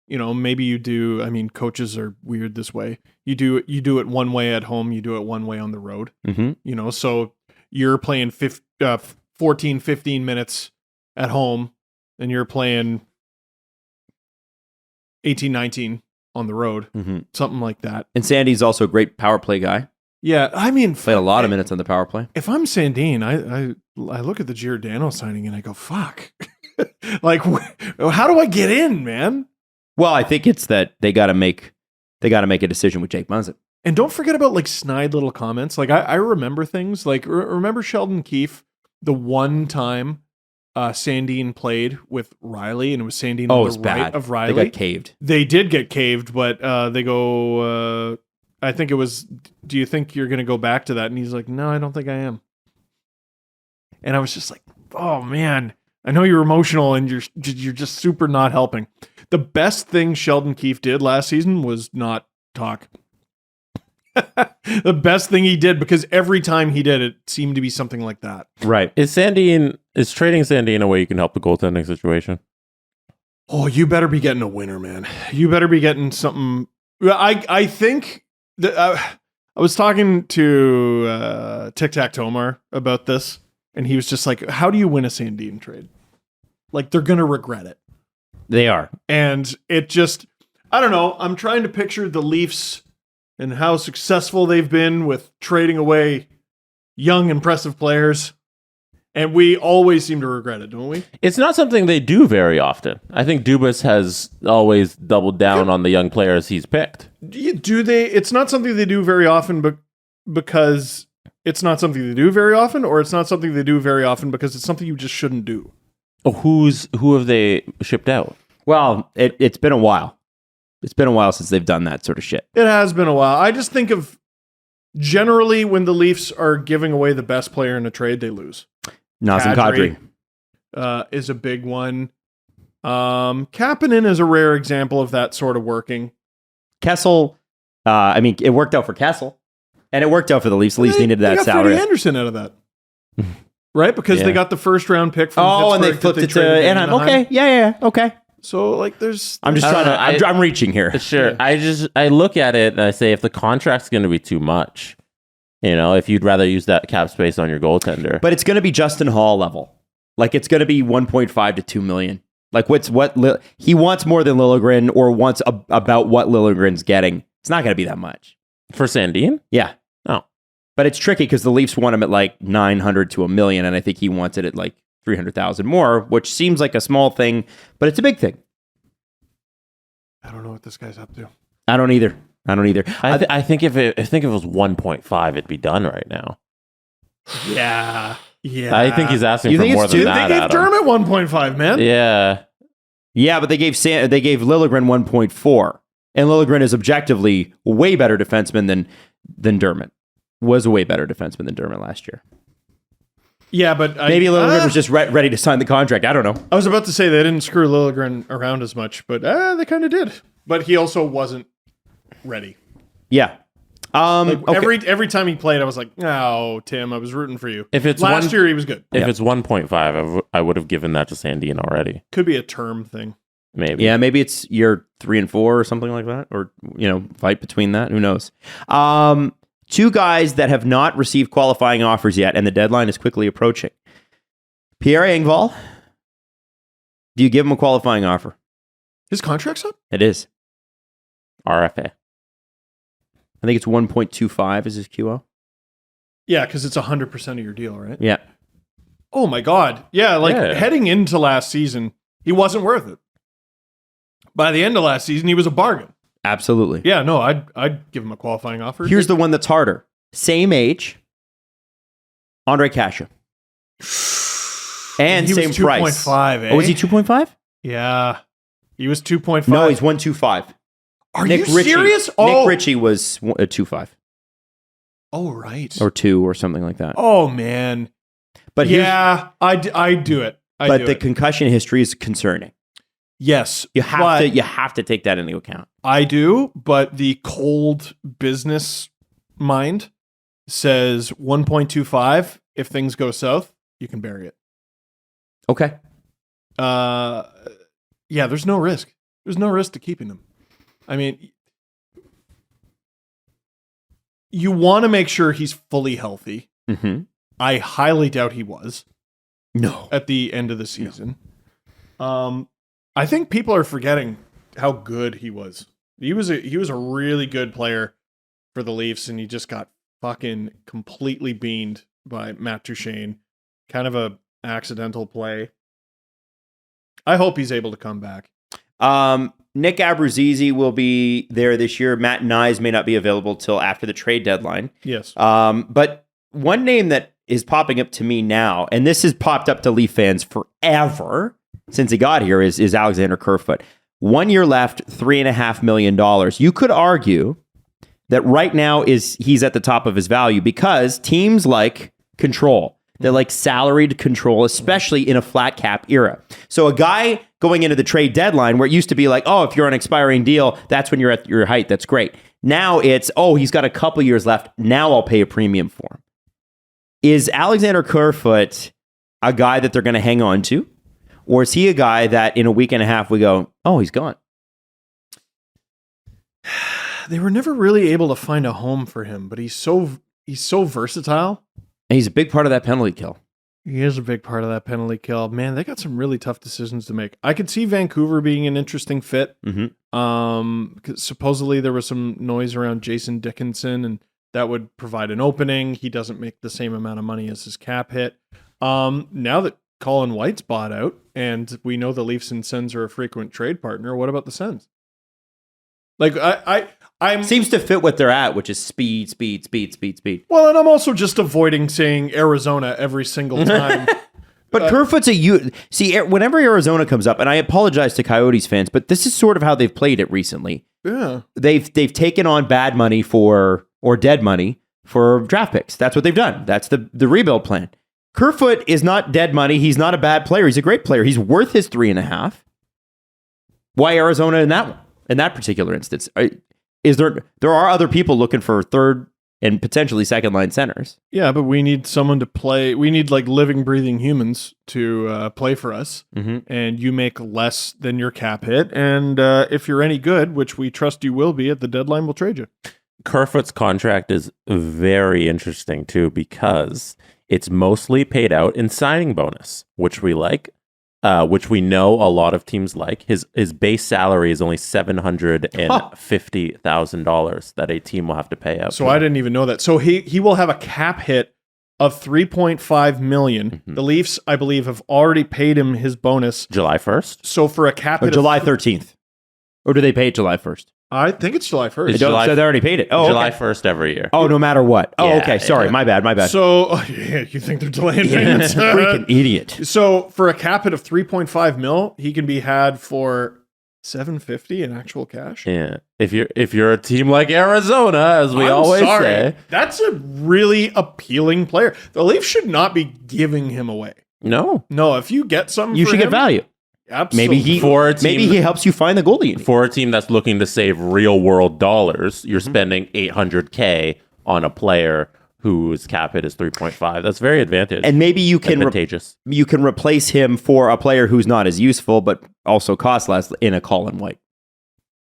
You know, maybe you do. I mean, coaches are weird this way. You do it one way at home. You do it one way on the road. Mm-hmm. You know, so you're playing 14, 15 minutes at home, and you're playing 18, 19 on the road. Mm-hmm. Something like that. And Sandy's also a great power play guy. Yeah, I mean, Played a lot of minutes on the power play. If I'm Sandin, I look at the Giordano signing and I go, fuck. Like, how do I get in, man? Well, I think it's that they got to make a decision with Jake Muzzin. And don't forget about like snide little comments. Like I remember things like remember Sheldon Keefe, the one time Sandin played with Riley, and it was Sandin on the right of Riley. They got caved. They did get caved, but they go. I think it was. Do you think you're going to go back to that? And he's like, no, I don't think I am. And I was just like, oh man, I know you're emotional and you're just super not helping. The best thing Sheldon Keefe did last season was not talk. The best thing he did, because every time he did it seemed to be something like that. Right. Is trading Sandin a way you can help the goaltending situation? Oh, you better be getting a winner, man. You better be getting something. I think that I was talking to Tic Tac Tomar about this, and he was just like, how do you win a Sandin trade? Like, they're going to regret it. They are. And it just, I don't know. I'm trying to picture the Leafs and how successful they've been with trading away young, impressive players. And we always seem to regret it, don't we? It's not something they do very often. I think Dubas has always doubled down on the young players he's picked. Do they? It's not something they do very often, but because it's not something they do very often, or it's not something they do very often because it's something you just shouldn't do. Oh, who have they shipped out? Well, it's been a while. It's been a while since they've done that sort of shit. It has been a while. I just think of generally when the Leafs are giving away the best player in a trade, they lose. Nazem Kadri is a big one. Kapanen is a rare example of that sort of working. Kessel, I mean, it worked out for Kessel, and it worked out for the Leafs. The Leafs needed that salary. Freddie Anderson out of that. Right? Because they got the first round pick from Pittsburgh. And they flipped it to Anaheim. Okay. Yeah. Okay. So, like, there's... I'm just trying to... I'm reaching here. Sure. Yeah. I look at it and I say, if the contract's going to be too much, if you'd rather use that cap space on your goaltender. But it's going to be Justin Hall level. Like, it's going to be 1.5 to $2 million. Like, he wants more than Liljegren, or wants about what Liljegren's getting. It's not going to be that much. For Sandin? Yeah. Oh. But it's tricky because the Leafs want him at like 900 to $1 million, and I think he wants it at like 300,000 more, which seems like a small thing, but it's a big thing. I don't know what this guy's up to. I don't either. I think if it was 1.5, it'd be done right now. Yeah. I think he's asking You for think more it's than two? that. They gave Dermott 1.5, man. Yeah, but they gave Liljegren 1.4, and Liljegren is objectively a way better defenseman than Dermott. Was a way better defenseman than Dermott last year. Yeah, but maybe Liljegren was just ready to sign the contract. I don't know. I was about to say they didn't screw Liljegren around as much, but they kind of did. But he also wasn't ready. Yeah. Okay. Every time he played, I was like, "Oh, Tim, I was rooting for you." If it's last year, he was good. If it's 1.5, I would have given that to Sandin already. Could be a term thing. Maybe. Yeah, maybe it's year 3 and 4 or something like that, or fight between that. Who knows? Two guys that have not received qualifying offers yet, and the deadline is quickly approaching. Pierre Engvall. Do you give him a qualifying offer? His contract's up? It is. RFA. I think it's 1.25 is his QO. Yeah, because it's 100% of your deal, right? Yeah. Oh my God. Yeah, heading into last season, he wasn't worth it. By the end of last season, he was a bargain. Absolutely. Yeah, no, I'd give him a qualifying offer. Here's the one that's harder. Same age, Andre Kasha. And he same was price. 2.5, eh? Oh, was he 2.5? Yeah. He was 2.5. No, he's 1.25. Are you serious? Nick Ritchie was 2.5. Oh, right. Or 2 or something like that. Oh, man. But yeah, I'd do it. But the concussion history is concerning. Yes. You have to take that into account. I do, but the cold business mind says 1.25. If things go south, you can bury it. Okay. Yeah, there's no risk. There's no risk to keeping him. I mean, you want to make sure he's fully healthy. Mm-hmm. I highly doubt he was. No. At the end of the season. No. I think people are forgetting how good he was. He was a really good player for the Leafs, and he just got fucking completely beaned by Matt Duchene. Kind of a accidental play. I hope he's able to come back. Nick Abruzzese will be there this year. Matt Nyes may not be available till after the trade deadline. Yes. But one name that is popping up to me now, and this has popped up to Leaf fans forever since he got here, is Alexander Kerfoot. 1 year left, $3.5 million. You could argue that right now he's at the top of his value because teams like control. They're like salaried control, especially in a flat cap era. So a guy going into the trade deadline where it used to be like, oh, if you're on an expiring deal, that's when you're at your height. That's great. Now it's, oh, he's got a couple years left. Now I'll pay a premium for him. Is Alexander Kerfoot a guy that they're going to hang on to? Or is he a guy that in a week and a half we go, oh, he's gone? They were never really able to find a home for him, but he's so versatile. And he's a big part of that penalty kill. He is a big part of that penalty kill. Man, they got some really tough decisions to make. I could see Vancouver being an interesting fit. Mm-hmm. Supposedly there was some noise around Jason Dickinson, and that would provide an opening. He doesn't make the same amount of money as his cap hit. Now that Colin White's bought out, and we know the Leafs and Sens are a frequent trade partner, what about the Sens? Like, I'm seems to fit what they're at, which is speed. Well, and I'm also just avoiding saying Arizona every single time. But Kerfoot's see, whenever Arizona comes up, and I apologize to Coyotes fans, but this is sort of how they've played it recently. Yeah. They've taken on bad money or dead money for draft picks. That's what they've done. That's the rebuild plan. Kerfoot is not dead money. He's not a bad player. He's a great player. He's worth his 3.5. Why Arizona in that particular instance? There are other people looking for third and potentially second line centers. Yeah, but we need someone to play. We need like living, breathing humans to play for us. Mm-hmm. And you make less than your cap hit. And if you're any good, which we trust you will be at the deadline, we'll trade you. Kerfoot's contract is very interesting too because it's mostly paid out in signing bonus, which we like. Which we know a lot of teams like. His base salary is only $750,000 that a team will have to pay out. So I didn't even know that. So he will have a cap hit of $3.5 million. Mm-hmm. The Leafs, I believe, have already paid him his bonus July 1st. So for a cap hit July 13th, or do they pay it July 1st? I think it's July 1st. So they already paid it. Oh, July okay. 1st every year. Oh, no matter what. Oh, Yeah, okay. Sorry, yeah. my bad. So you think they're delaying payments? Freaking idiot. So for a cap hit of 3.5 mil, he can be had for $750 in actual cash. Yeah. If you're a team like Arizona, as we always say. That's a really appealing player. The Leafs should not be giving him away. No. If you get something You for should him, get value. Absolutely. Maybe he helps you find the goalie. For a team that's looking to save real world dollars, you're spending $800K on a player whose cap hit is 3.5. That's very advantageous. And maybe you can advantageous. You can replace him for a player who's not as useful, but also costs less in a Colin White.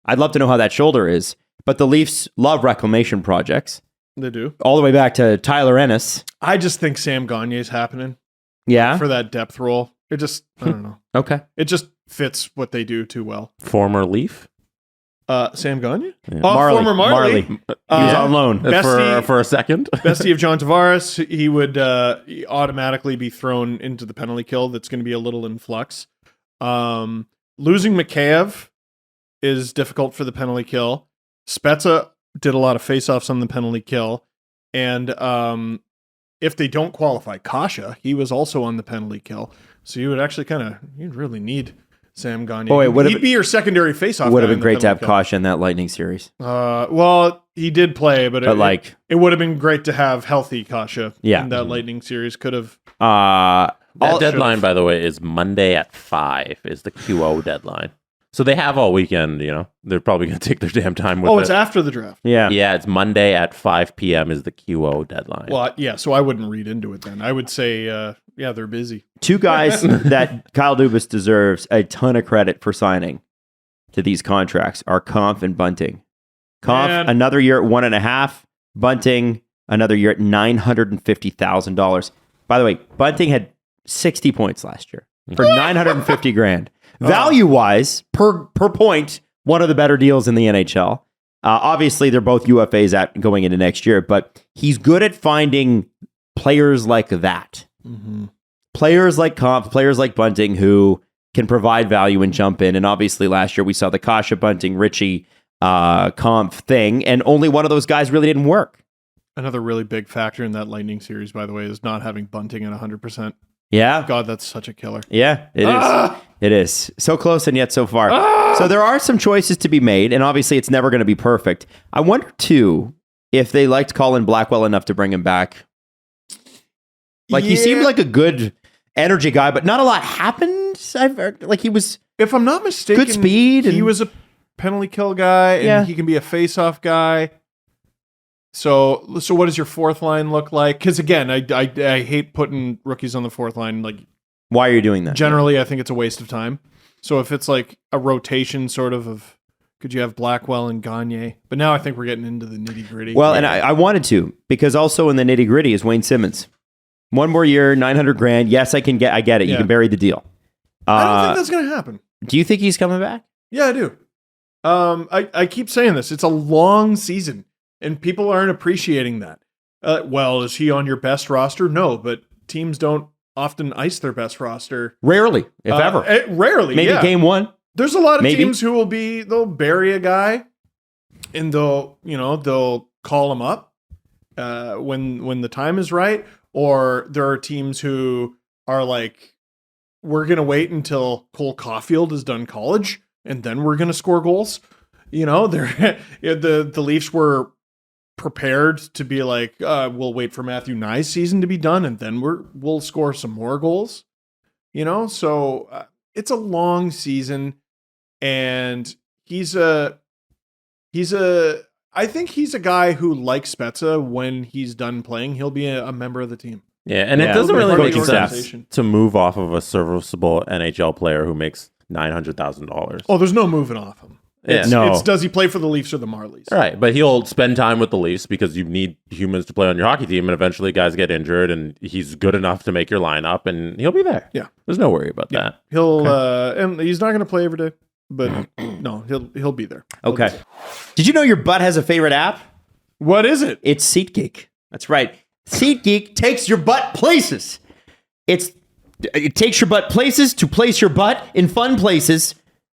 I'd love to know how that shoulder is, but the Leafs love reclamation projects. They do. All the way back to Tyler Ennis. I just think Sam Gagner is happening. Yeah. For that depth role. It just, I don't know. Okay. It just fits what they do too well. Former Leaf? Sam Gagner? Yeah. Oh, Marley. former Marley. He was on loan. For a second. Bestie of John Tavares. He would automatically be thrown into the penalty kill. That's going to be a little in flux. Losing Mikheyev is difficult for the penalty kill. Spezza did a lot of faceoffs on the penalty kill. And if they don't qualify Kasha, he was also on the penalty kill. So you would actually you'd really need Sam Gagner. He'd be your secondary faceoff. Would have been great to have kill. Kasha in that Lightning series. Well, he did play, but it would have been great to have healthy Kasha in that Lightning series. Could have. That deadline, by the way, is Monday at 5 is the QO deadline. So they have all weekend, They're probably going to take their damn time with it. Oh, it's after the draft. Yeah. Yeah, it's Monday at 5 p.m. is the QO deadline. Well, yeah, so I wouldn't read into it then. I would say, they're busy. Two guys that Kyle Dubas deserves a ton of credit for signing to these contracts are Kampf and Bunting. Kampf, another year at 1.5. Bunting, another year at $950,000. By the way, Bunting had 60 points last year for $950,000. Value-wise, per point, one of the better deals in the NHL. Obviously, they're both UFAs going into next year, but he's good at finding players like that. Mm-hmm. Players like Kampf, players like Bunting who can provide value and jump in. And obviously, last year we saw the Kasha, Bunting, Ritchie, Kampf thing, and only one of those guys really didn't work. Another really big factor in that Lightning series, by the way, is not having Bunting at 100%. Yeah. God, that's such a killer. Yeah, it is. It is. So close and yet so far. So there are some choices to be made, and obviously it's never going to be perfect. I wonder, too, if they liked Colin Blackwell enough to bring him back. He seemed like a good energy guy, but not a lot happened. I've heard, he was... If I'm not mistaken, good speed. He was a penalty kill guy, and he can be a face-off guy. So what does your fourth line look like? Because again, I hate putting rookies on the fourth line. Why are you doing that? Generally, I think it's a waste of time. So if it's like a rotation sort of could you have Blackwell and Gagner? But now I think we're getting into the nitty gritty. Well, and I wanted to, because also in the nitty gritty is Wayne Simmons. One more year, $900,000. Yes, I get it. You can bury the deal. I don't think that's going to happen. Do you think he's coming back? Yeah, I do. I keep saying this. It's a long season. And people aren't appreciating that. Is he on your best roster? No, but teams don't often ice their best roster. Rarely, if ever. Rarely, maybe game one. There's a lot of teams who they'll bury a guy, and they'll call him up when the time is right. Or there are teams who are like, we're gonna wait until Cole Caulfield is done college, and then we're gonna score goals. The Leafs were prepared to be like, we'll wait for Matthew Nye's season to be done, and then we'll score some more goals. So it's a long season, and I think he's a guy who, like Spezza, when he's done playing, he'll be a member of the team. Yeah, and it doesn't really make sense to move off of a serviceable NHL player who makes $900,000. Oh, there's no moving off him. It's does he play for the Leafs or the Marlies? Right, but he'll spend time with the Leafs because you need humans to play on your hockey team, and eventually guys get injured, and he's good enough to make your lineup, and he'll be there. Yeah, there's no worry about that. He'll and he's not going to play every day, but no, he'll be there. Okay. Did you know your butt has a favorite app? What is it? It's SeatGeek. That's right. SeatGeek takes your butt places. It takes your butt places to place your butt in fun places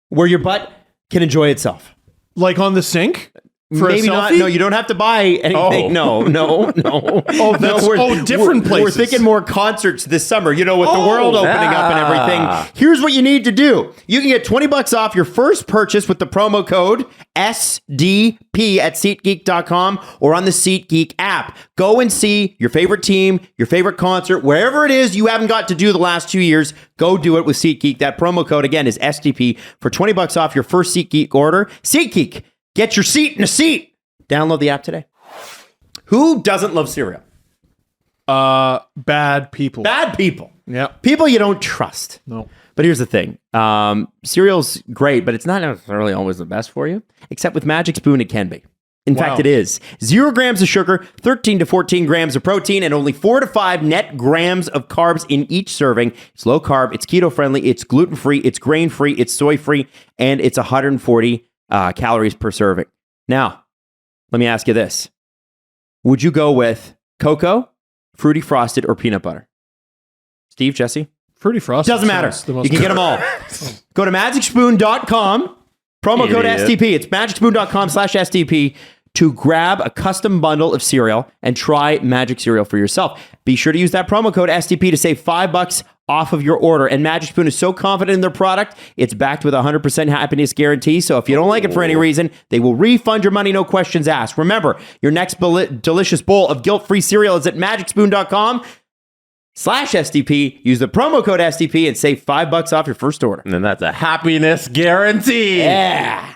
where your butt can enjoy itself. Like on the sink? For Maybe not. No, you don't have to buy anything. No. Different places. We're thinking more concerts this summer, with the world opening up and everything. Here's what you need to do. You can get $20 off your first purchase with the promo code SDP at SeatGeek.com or on the SeatGeek app. Go and see your favorite team, your favorite concert, wherever it is you haven't got to do the last 2 years. Go do it with SeatGeek. That promo code, again, is SDP for $20 off your first SeatGeek order. SeatGeek. Get your seat in a seat. Download the app today. Who doesn't love cereal? Bad people. Bad people. Yeah. People you don't trust. No. But here's the thing. Cereal's great, but it's not necessarily always the best for you. Except with Magic Spoon, it can be. In fact, it is. 0 grams of sugar, 13 to 14 grams of protein, and only 4 to 5 net grams of carbs in each serving. It's low carb, it's keto friendly, it's gluten free, it's grain free, it's soy free, and it's 140 calories per serving. Now, let me ask you this. Would you go with cocoa, fruity frosted, or peanut butter? Steve, Jesse? Fruity Frosted. Doesn't matter. You can get them all. Go to magicspoon.com, promo code STP. It's magicspoon.com/STP to grab a custom bundle of cereal and try Magic cereal for yourself. Be sure to use that promo code STP to save $5 off of your order. And Magic Spoon is so confident in their product, it's backed with a 100% happiness guarantee. So if you don't like it for any reason, they will refund your money, no questions asked. Remember, your next delicious bowl of guilt-free cereal is at magicspoon.com/STP. Use the promo code STP and save $5 off your first order. And then that's a happiness guarantee. Yeah.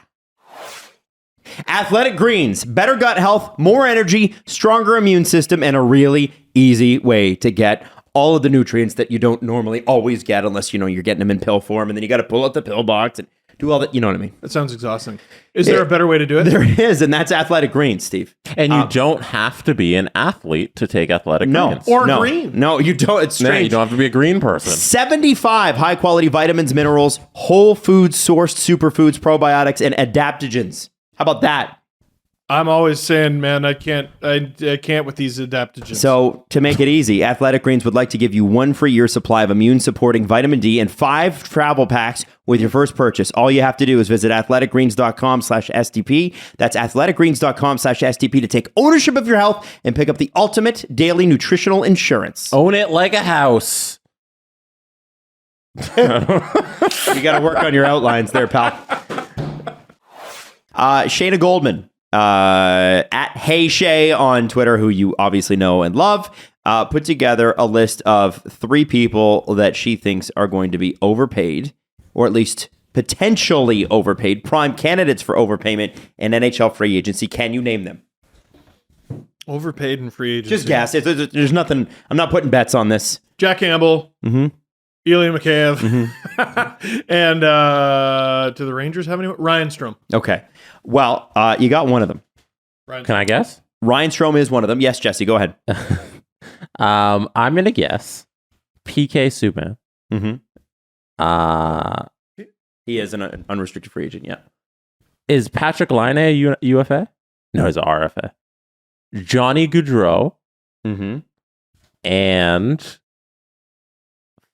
Athletic Greens, better gut health, more energy, stronger immune system, and a really easy way to get all of the nutrients that you don't normally always get unless, you're getting them in pill form, and then you got to pull out the pill box and do all that. You know what I mean? That sounds exhausting. Is there a better way to do it? There is, and that's Athletic Greens, Steve. And you don't have to be an athlete to take Athletic Greens. Green. No, you don't. It's strange. No, you don't have to be a green person. 75 high-quality vitamins, minerals, whole food sourced superfoods, probiotics, and adaptogens. How about that? I'm always saying, man, I can't with these adaptogens. So to make it easy, Athletic Greens would like to give you 1 free year supply of immune-supporting vitamin D and 5 travel packs with your first purchase. All you have to do is visit athleticgreens.com/STP. That's athleticgreens.com/STP to take ownership of your health and pick up the ultimate daily nutritional insurance. Own it like a house. You got to work on your outlines there, pal. Shayna Goldman, at Hey Shay on Twitter, who you obviously know and love, put together a list of 3 people that she thinks are going to be overpaid, or at least potentially overpaid, prime candidates for overpayment in NHL free agency. Can you name them? Overpaid in free agency. Just guess. There's nothing. I'm not putting bets on this. Jack Campbell. Mm-hmm. Ilya Mikheyev. Mm-hmm. And do the Rangers have anyone? Ryan Strome. Okay. Well, you got one of them. Can I guess? Ryan Strome is one of them. Yes, Jesse, go ahead. I'm going to guess PK Subban. Mm-hmm. He is an unrestricted free agent, yeah. Is Patrick Laine a UFA? No, he's a RFA. Johnny Gaudreau. Mm-hmm. And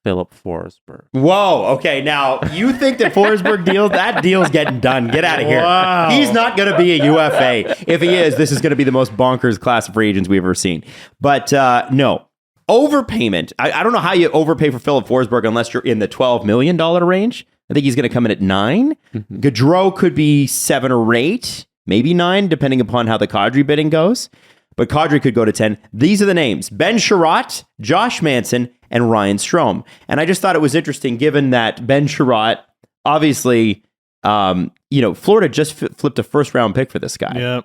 Philip Forsberg. Whoa. Okay. Now, you think that Forsberg that deal's getting done. Get out of here. Wow. He's not going to be a UFA. If he is, this is going to be the most bonkers class of free agents we've ever seen. But no. Overpayment. I don't know how you overpay for Philip Forsberg unless you're in the $12 million range. I think he's going to come in at 9. Mm-hmm. Gaudreau could be 7 or 8, maybe 9, depending upon how the Kadri bidding goes. But Kadri could go to 10. These are the names: Ben Sherratt, Josh Manson, and Ryan Strome. And I just thought it was interesting, given that Ben Sherratt, obviously, Florida just flipped a first-round pick for this guy. Yeah.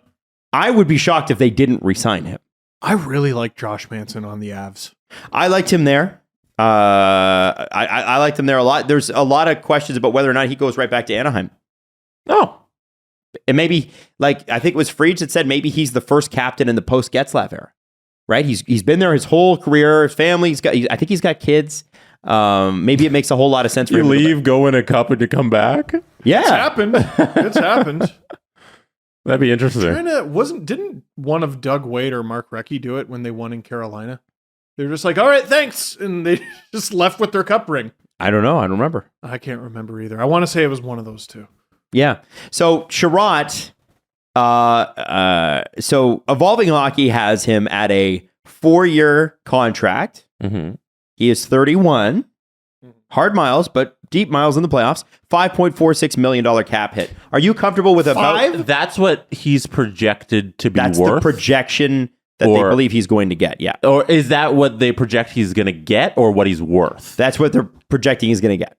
I would be shocked if they didn't re-sign him. I really like Josh Manson on the Avs. I liked him there. I liked him there a lot. There's a lot of questions about whether or not he goes right back to Anaheim. Oh. And maybe, I think it was Freach that said maybe he's the first captain in the post-Getzlaf era. Right? He's been there his whole career, his family. I think he's got kids. Maybe it makes a whole lot of sense for him. You leave, go in a cup, and you come back? Yeah. It's happened. That'd be interesting. Didn't one of Doug Wade or Mark Recchi do it when they won in Carolina? They were just like, all right, thanks. And they just left with their cup ring. I don't know. I don't remember. I can't remember either. I want to say it was one of those two. Yeah. So Sherratt, so Evolving Hockey has him at a 4-year contract. Mm-hmm. He is 31. Hard miles, but deep miles in the playoffs. $5.46 million cap hit. Are you comfortable with about... That's what he's projected to be That's worth? the projection that they believe he's going to get, yeah. Or is that what they project he's going to get, or what he's worth? That's what they're projecting he's going to get.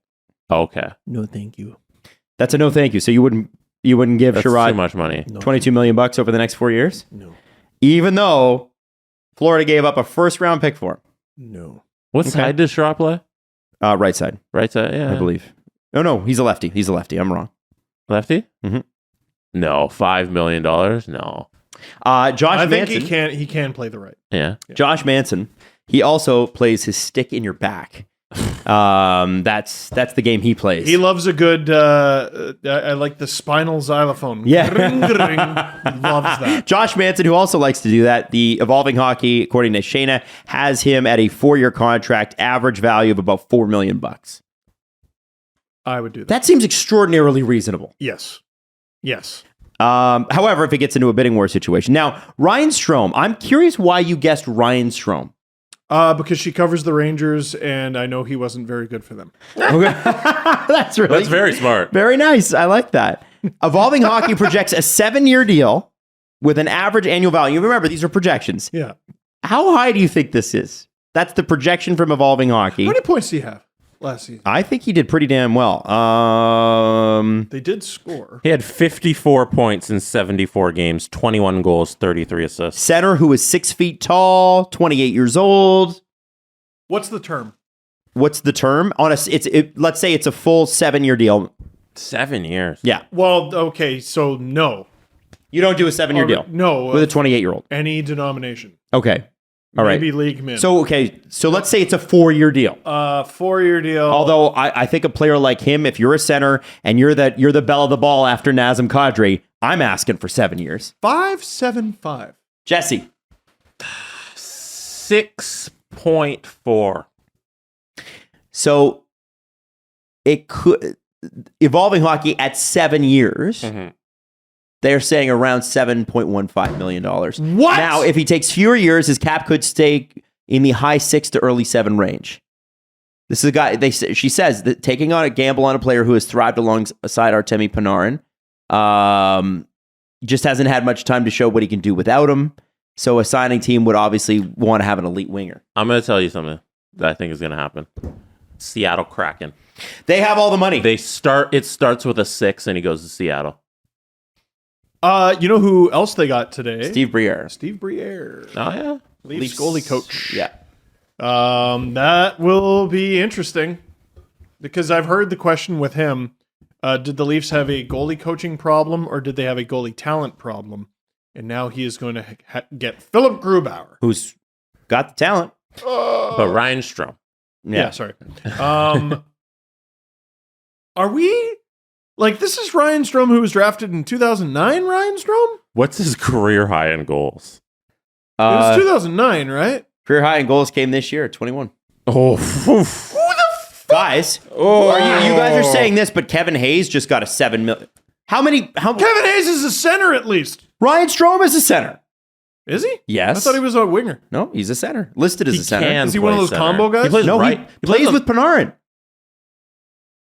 Okay. No, thank you. That's a no thank you. So you wouldn't give Sherratt too much money. $22 million over the next 4 years? No. Even though Florida gave up a first-round pick for him. No. What side does Sherratt play? Right side. Right side, yeah. I believe. No, he's a lefty. I'm wrong. Lefty? Mm-hmm. No, $5 million? No. Josh Manson. I think he can play the right. Yeah. Josh Manson, he also plays his stick in your back. That's the game he plays. He loves a good. I like the spinal xylophone. Yeah. Ring, ring. He loves that. Josh Manson, who also likes to do that, the Evolving Hockey, according to Shayna, has him at a 4-year contract, average value of about $4 million. I would do that. That seems extraordinarily reasonable. Yes. However, if it gets into a bidding war situation. Now, Ryan Strome, I'm curious why you guessed Ryan Strome. Because she covers the Rangers, and I know he wasn't very good for them. That's very smart. Very nice. I like that. Evolving Hockey projects a 7-year deal with an average annual value. Remember, these are projections. Yeah. How high do you think this is? That's the projection from Evolving Hockey. How many points do you have last season? I think he did pretty damn well. They did score. He had 54 points in 74 games, 21 goals, 33 assists. Center who is 6 feet tall, 28 years old. What's the term? What's the term? Let's say it's a full 7-year deal. 7 years. Yeah. Well, okay, so no. You don't do a 7-year deal. No. With a 28-year-old. Any denomination. Okay. All right. Maybe league min. So let's say it's a 4-year deal. 4-year deal. Although I think a player like him, if you're a center and you're the belle of the ball after Nazem Kadri, I'm asking for 7 years. 5.75. Jesse. 6.4. So it could Evolving Hockey at 7 years. Mm-hmm. They're saying around $7.15 million. What? Now, if he takes fewer years, his cap could stay in the high 6 to early 7 range. This is a guy, she says, that taking on a gamble on a player who has thrived alongside Artemi Panarin, just hasn't had much time to show what he can do without him. So a signing team would obviously want to have an elite winger. I'm going to tell you something that I think is going to happen. Seattle Kraken. They have all the money. It starts with a 6 and he goes to Seattle. You know who else they got today? Steve Briere. Oh, yeah. Leafs goalie coach. Yeah. That will be interesting because I've heard the question with him. Did the Leafs have a goalie coaching problem or did they have a goalie talent problem? And now he is going to get Philip Grubauer. Who's got the talent. But Ryan Strome. Yeah, sorry. Are we... Like, this is Ryan Strome, who was drafted in 2009, Ryan Strome? What's his career high in goals? It was 2009, right? Career high in goals came this year, 21. Oh, Who the fuck? Guys, you guys are saying this, but Kevin Hayes just got a $7 million. Kevin Hayes is a center, at least. Ryan Strome is a center. Is he? Yes. I thought he was a winger. No, he's a center. Listed as a center. Is he one of those combo guys? He plays No, right. he plays with Panarin.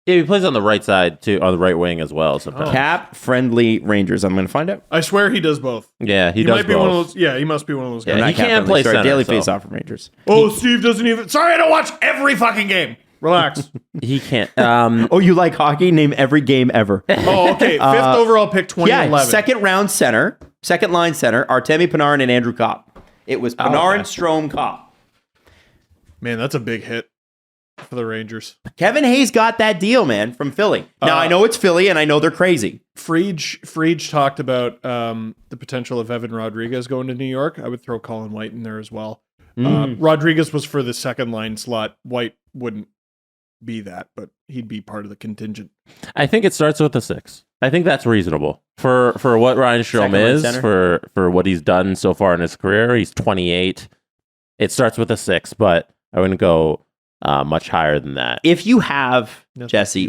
Yeah, he plays on the right side too, on the right wing as well. Sometimes. Cap-friendly Rangers. I'm going to find out. I swear he does both. Yeah, he He does might be both. one of those. Yeah, he must be one of those guys. Yeah, Not he can cap-friendly. play Sorry, center. daily so face-off from Rangers. Oh, Steve doesn't even. Sorry, I don't watch every fucking game. Relax. He can't. Oh, you like hockey? Name every game ever. Oh, okay. Fifth overall pick, 2011. Yeah, second line center, Artemi Panarin and Andrew Kopp. It was Panarin, Strome, Kopp. Man, that's a big hit for the Rangers. Kevin Hayes got that deal, man, from Philly. Now, I know it's Philly, and I know they're crazy. Frege talked about the potential of Evan Rodriguez going to New York. I would throw Colin White in there as well. Rodriguez was for the second line slot. White wouldn't be that, but he'd be part of the contingent. I think it starts with a 6. I think that's reasonable for what Ryan Strome is, center. for what he's done so far in his career. He's 28. It starts with a 6, but I wouldn't go much higher than that. If you have, Jesse,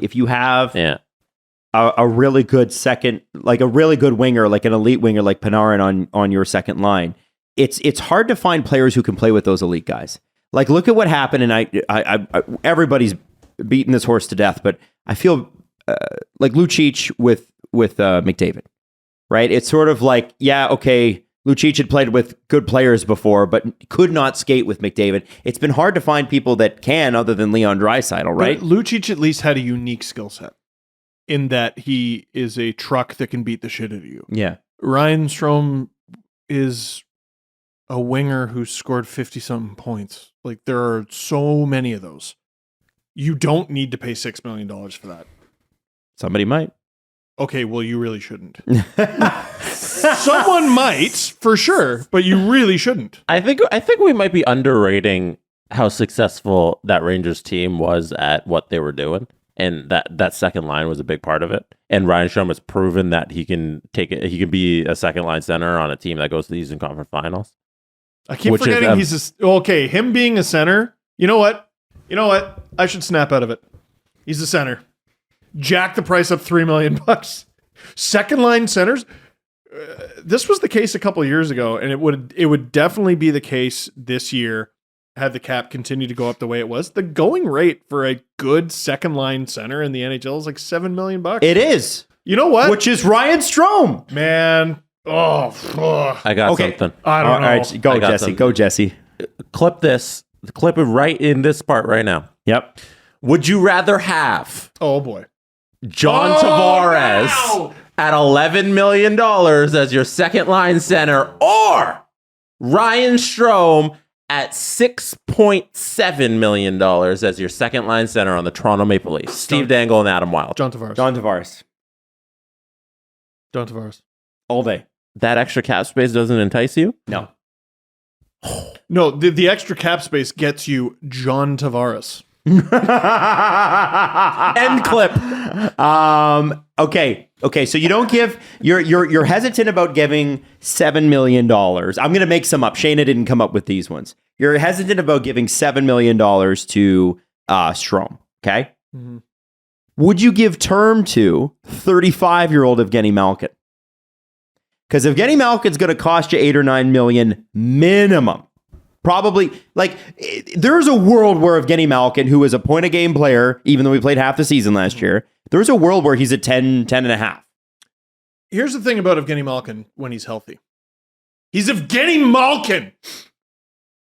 a really good second, like a really good winger, like an elite winger like Panarin on your second line, it's hard to find players who can play with those elite guys. Like, look at what happened, and I everybody's beaten this horse to death, but I feel like Lucic with McDavid, right? It's sort of like, yeah, okay, Lucic had played with good players before, but could not skate with McDavid. It's been hard to find people that can, other than Leon Draisaitl, right? But Lucic at least had a unique skill set in that he is a truck that can beat the shit out of you. Yeah. Ryan Strome is a winger who scored 50-something points. Like, there are so many of those. You don't need to pay $6 million for that. Somebody might. Okay, well, you really shouldn't. Someone might, for sure, but you really shouldn't. I think we might be underrating how successful that Rangers team was at what they were doing. And that second line was a big part of it. And Ryan Strome has proven that he can take it. He can be a second line center on a team that goes to the Eastern Conference Finals. I keep forgetting okay. Him being a center. You know what? I should snap out of it. He's a center. Jack the price up $3 million. Second line centers. This was the case a couple of years ago, and it would definitely be the case this year had the cap continue to go up the way it was. The going rate for a good second line center in the NHL is like $7 million. It is. You know what? Which is Ryan Strome. Man. Oh, I got something. I don't know. All right, go Jesse. something. Go Jesse. Clip this. Clip it right in this part right now. Yep. Would you rather have Oh boy. John Tavares at $11 million as your second line center, or Ryan Strome at $6.7 million as your second line center on the Toronto Maple Leafs? Steve Dangle and Adam Wilde. John Tavares. John Tavares. All day. That extra cap space doesn't entice you? No. No, the extra cap space gets you John Tavares. End clip. Okay. So you don't give. You're hesitant about giving $7 million. I'm gonna make some up. Shayna didn't come up with these ones. You're hesitant about giving $7 million to Strome. Okay. Mm-hmm. Would you give term to 35-year-old Evgeny Malkin? Because Evgeny Malkin's gonna cost you $8 or $9 million minimum. Probably, like, there's a world where Evgeny Malkin, who is a point-a-game player, even though he played half the season last year, there's a world where he's a 10 and a half. Here's the thing about Evgeny Malkin when he's healthy. He's Evgeny Malkin.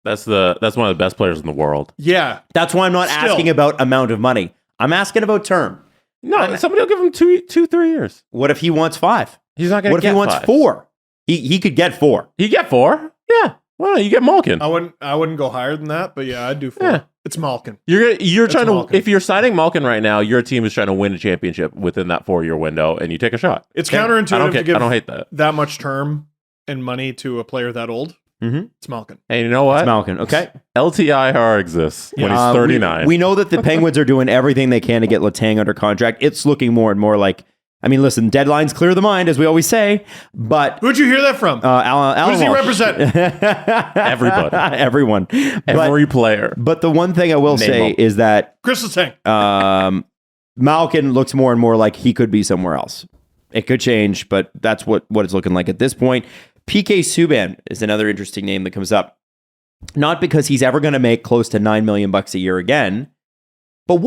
That's one of the best players in the world. Yeah. That's why I'm not asking about amount of money. I'm asking about term. No, somebody will give him 3 years. What if he wants 5? He's not going to get 5. What if he wants 4? He could get 4. He get 4? Yeah. Well, you get Malkin. I wouldn't go higher than that, but yeah, I'd do 4. Yeah. It's Malkin. You're trying Malkin. to, if you're signing Malkin right now, your team is trying to win a championship within that 4-year window, and you take a shot. It's counterintuitive to give I don't hate that much term and money to a player that old. Mm-hmm. It's Malkin. And you know what? It's Malkin. Okay. LTIR exists when he's 39. We know that the Penguins are doing everything they can to get Letang under contract. It's looking more and more like, I mean, listen, deadlines clear the mind, as we always say, but... Who'd you hear that from? Alan Who does he Walsh. represent? Everybody. Everyone. Every player. But the one thing I will say is that... Chris Letang. Malkin looks more and more like he could be somewhere else. It could change, but that's what it's looking like at this point. PK Subban is another interesting name that comes up. Not because he's ever going to make close to $9 million a year again, but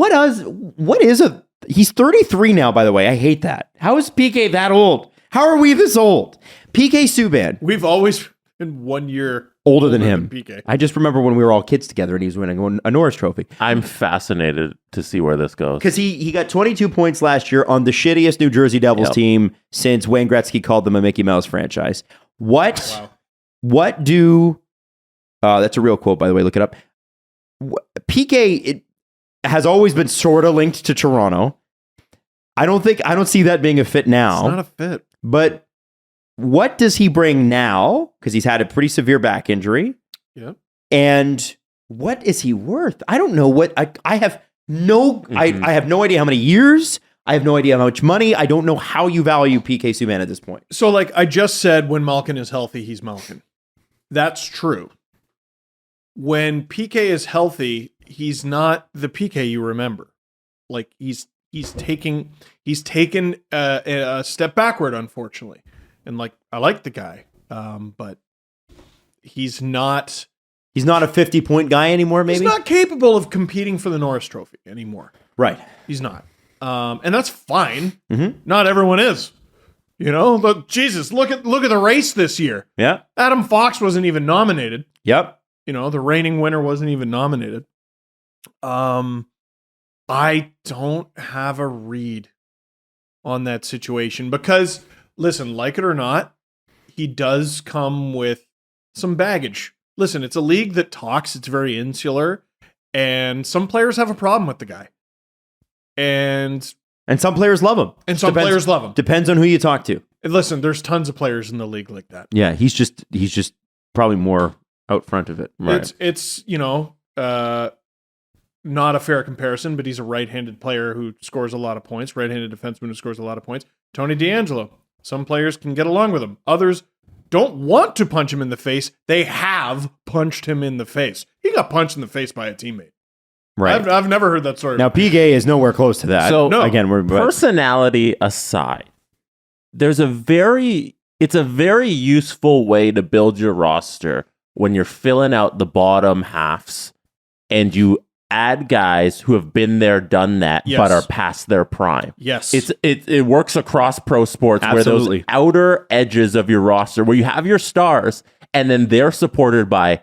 he's 33 now, by the way. I hate that. How is PK that old? How are we this old? PK Subban. We've always been 1 year older than him. PK. I just remember when we were all kids together and he was winning a Norris Trophy. I'm fascinated to see where this goes. Because he got 22 points last year on the shittiest New Jersey Devils team since Wayne Gretzky called them a Mickey Mouse franchise. That's a real quote, by the way. Look it up. PK has always been sort of linked to Toronto. I don't see that being a fit now. It's not a fit. But what does he bring now? Because he's had a pretty severe back injury. Yeah. And what is he worth? I don't know what I have no I have no idea how many years. I have no idea how much money. I don't know how you value PK Subban at this point. So, like I just said, when Malkin is healthy, he's Malkin. That's true. When PK is healthy, he's not the PK you remember. Like he's taken a step backward, unfortunately. And like I like the guy, but he's not a 50-point guy anymore. Maybe he's not capable of competing for the Norris Trophy anymore. Right, he's not, and that's fine. Mm-hmm. Not everyone is. You know, look, Jesus, look at the race this year. Yeah, Adam Fox wasn't even nominated. Yep. You know, the reigning winner wasn't even nominated. I don't have a read on that situation because, listen, like it or not, he does come with some baggage. Listen, it's a league that talks. It's very insular, and some players have a problem with the guy. And some players love him. And some players love him. Depends on who you talk to. And listen, there's tons of players in the league like that. Yeah, he's just probably more out front of it. Right. It's you know, not a fair comparison, but he's a right-handed player who scores a lot of points, right-handed defenseman who scores a lot of points. Tony DeAngelo. Some players can get along with him. Others don't want to punch him in the face. They have punched him in the face. He got punched in the face by a teammate. Right. I've never heard that story. Now, PK is nowhere close to that. So, again, personality aside, it's a very useful way to build your roster when you're filling out the bottom halves and you add guys who have been there, done that, Yes. but are past their prime. Yes. It works across pro sports Absolutely. where those outer edges of your roster, where you have your stars, and then they're supported by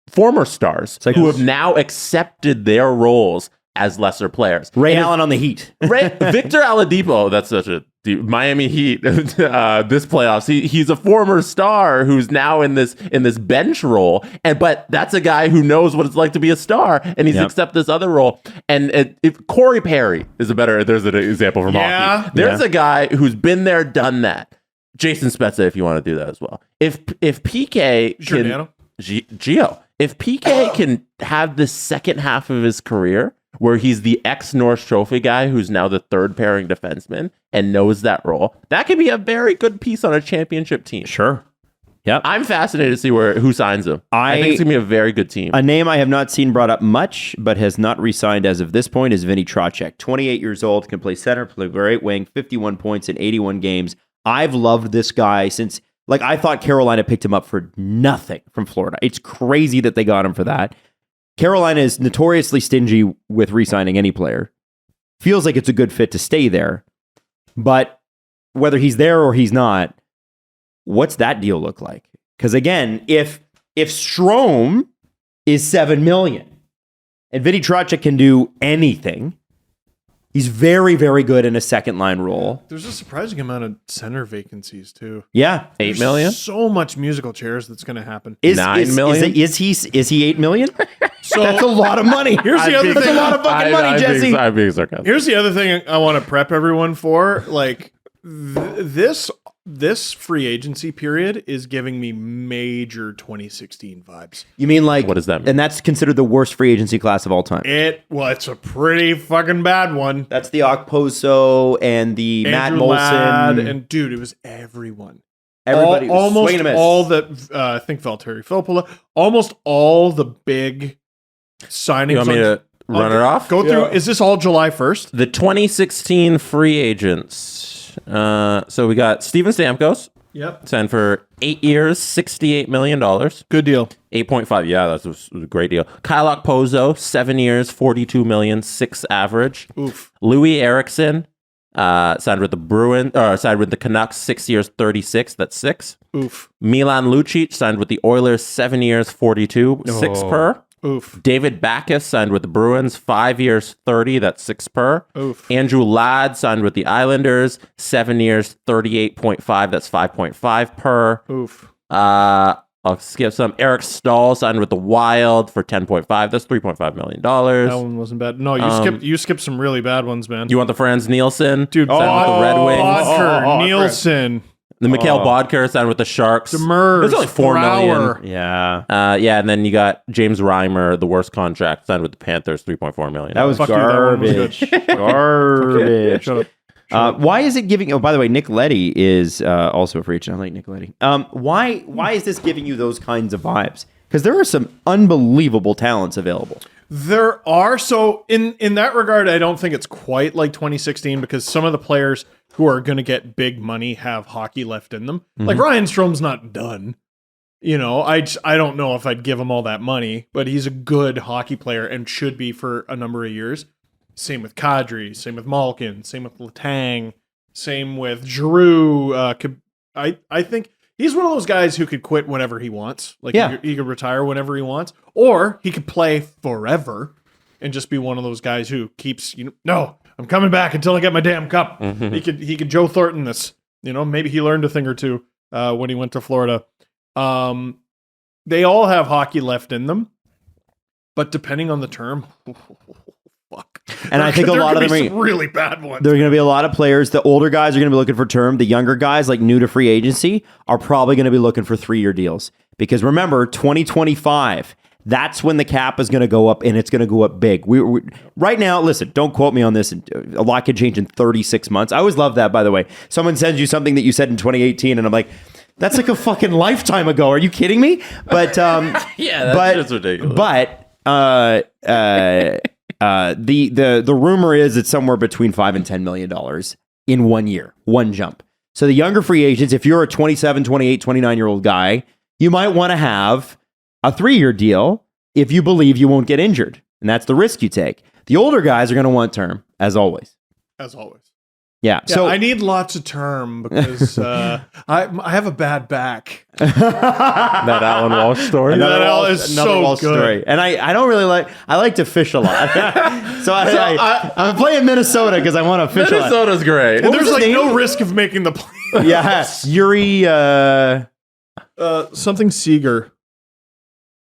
former stars who have now accepted their roles as lesser players. Ray Allen on the Heat. Victor Oladipo, that's such a Miami Heat. This playoffs, he's a former star who's now in this bench role, but that's a guy who knows what it's like to be a star, and he's accepted this other role. And if Corey Perry is there's an example from hockey. There's a guy who's been there, done that. Jason Spezza, if you want to do that as well. If PK Gio, if PK can have the second half of his career where he's the ex-Norris Trophy guy who's now the third pairing defenseman and knows that role, that could be a very good piece on a championship team. Sure. Yep. I'm fascinated to see who signs him. I think it's going to be a very good team. A name I have not seen brought up much, but has not re-signed as of this point is Vinny Trocheck. 28 years old, can play center, play right wing, 51 points in 81 games. I've loved this guy since, I thought Carolina picked him up for nothing from Florida. It's crazy that they got him for that. Carolina is notoriously stingy with re-signing any player. Feels like it's a good fit to stay there. But whether he's there or he's not, what's that deal look like? Because again, if Strome is $7 million and Vinny Trocheck can do anything, he's very, very good in a second line role. There's a surprising amount of center vacancies too. Yeah. $8 million? So much musical chairs that's going to happen. $9 million? Is he $8 million? So that's a lot lot of money. Here's the other thing. That's a lot of fucking money, Jesse. I'm being sarcastic. Here's the other thing I want to prep everyone for. Like this free agency period is giving me major 2016 vibes. You mean like what does that mean? And that's considered the worst free agency class of all time. It's a pretty fucking bad one. That's the Okposo and the Matt Andrew Ladd, Molson. and dude, it was everyone. Everybody was almost swing and a miss. all the I think Valtteri Filppula, almost all the big signings. You want me to run it off? Go through. Is this all July 1st? The 2016 free agents. So we got Steven Stamkos. Yep. Signed for 8 years, $68 million. Good deal. 8.5. Yeah, that's a great deal. Kyle Okposo, 7 years, $42 million, 6 average. Oof. Louis Eriksson, signed with the Canucks, 6 years, 36. That's 6. Oof. Milan Lucic signed with the Oilers, 7 years, 42, 6 per. Oof. David Backes signed with the Bruins, 5 years, 30. That's 6 per. Oof. Andrew Ladd signed with the Islanders, 7 years, 38.5. That's 5.5 per. Oof. I'll skip some. Eric Stahl signed with the Wild for 10.5. That's $3.5 million. That one wasn't bad. No, you skipped some really bad ones, man. You want the Franz Nielsen? Dude, signed with the Red Wings. Bodker, Nielsen. The Mikhail Bodker signed with the Sharks. Demers. There's only $4 million. Yeah. And then you got James Reimer, the worst contract, signed with the Panthers, $3.4 million. That was Fuck you, that one was garbage. Garbage. Shut up. Why is it giving? Oh, by the way, Nick Leddy is also a free agent. I like Nick Leddy. Why is this giving you those kinds of vibes? Because there are some unbelievable talents available. There are. So in that regard, I don't think it's quite like 2016 because some of the players who are going to get big money have hockey left in them. Mm-hmm. Like Ryan Strome's not done. You know, I don't know if I'd give him all that money, but he's a good hockey player and should be for a number of years. Same with Kadri, same with Malkin, same with Letang, same with Giroux. I think he's one of those guys who could quit whenever he wants. Like he could retire whenever he wants, or he could play forever and just be one of those guys who keeps, no, I'm coming back until I get my damn cup. Mm-hmm. He could Joe Thornton this. Maybe he learned a thing or two when he went to Florida. They all have hockey left in them, but depending on the term, fuck. And I think a lot of them are really bad ones. There are going to be a lot of players. The older guys are going to be looking for term. The younger guys, like new to free agency, are probably going to be looking for 3-year deals. Because remember, 2025, That's when the cap is going to go up, and it's going to go up big. We right now, listen, don't quote me on this. A lot can change in 36 months. I always love that, by the way. Someone sends you something that you said in 2018, and I'm like, that's like a fucking lifetime ago. Are you kidding me? But yeah, that's ridiculous. But the rumor is it's somewhere between $5 and $10 million in 1 year, one jump. So the younger free agents, if you're a 27, 28, 29-year-old guy, you might want to have a 3-year deal if you believe you won't get injured. And that's the risk you take. The older guys are going to want term, as always. As always. Yeah. So I need lots of term because I have a bad back. That Alan Walsh story. Another Walsh good. Story. And I don't really I like to fish a lot. So I'm playing Minnesota because I want to fish Minnesota's great. And there's like no risk of making the play. Yeah. Yuri something Seager.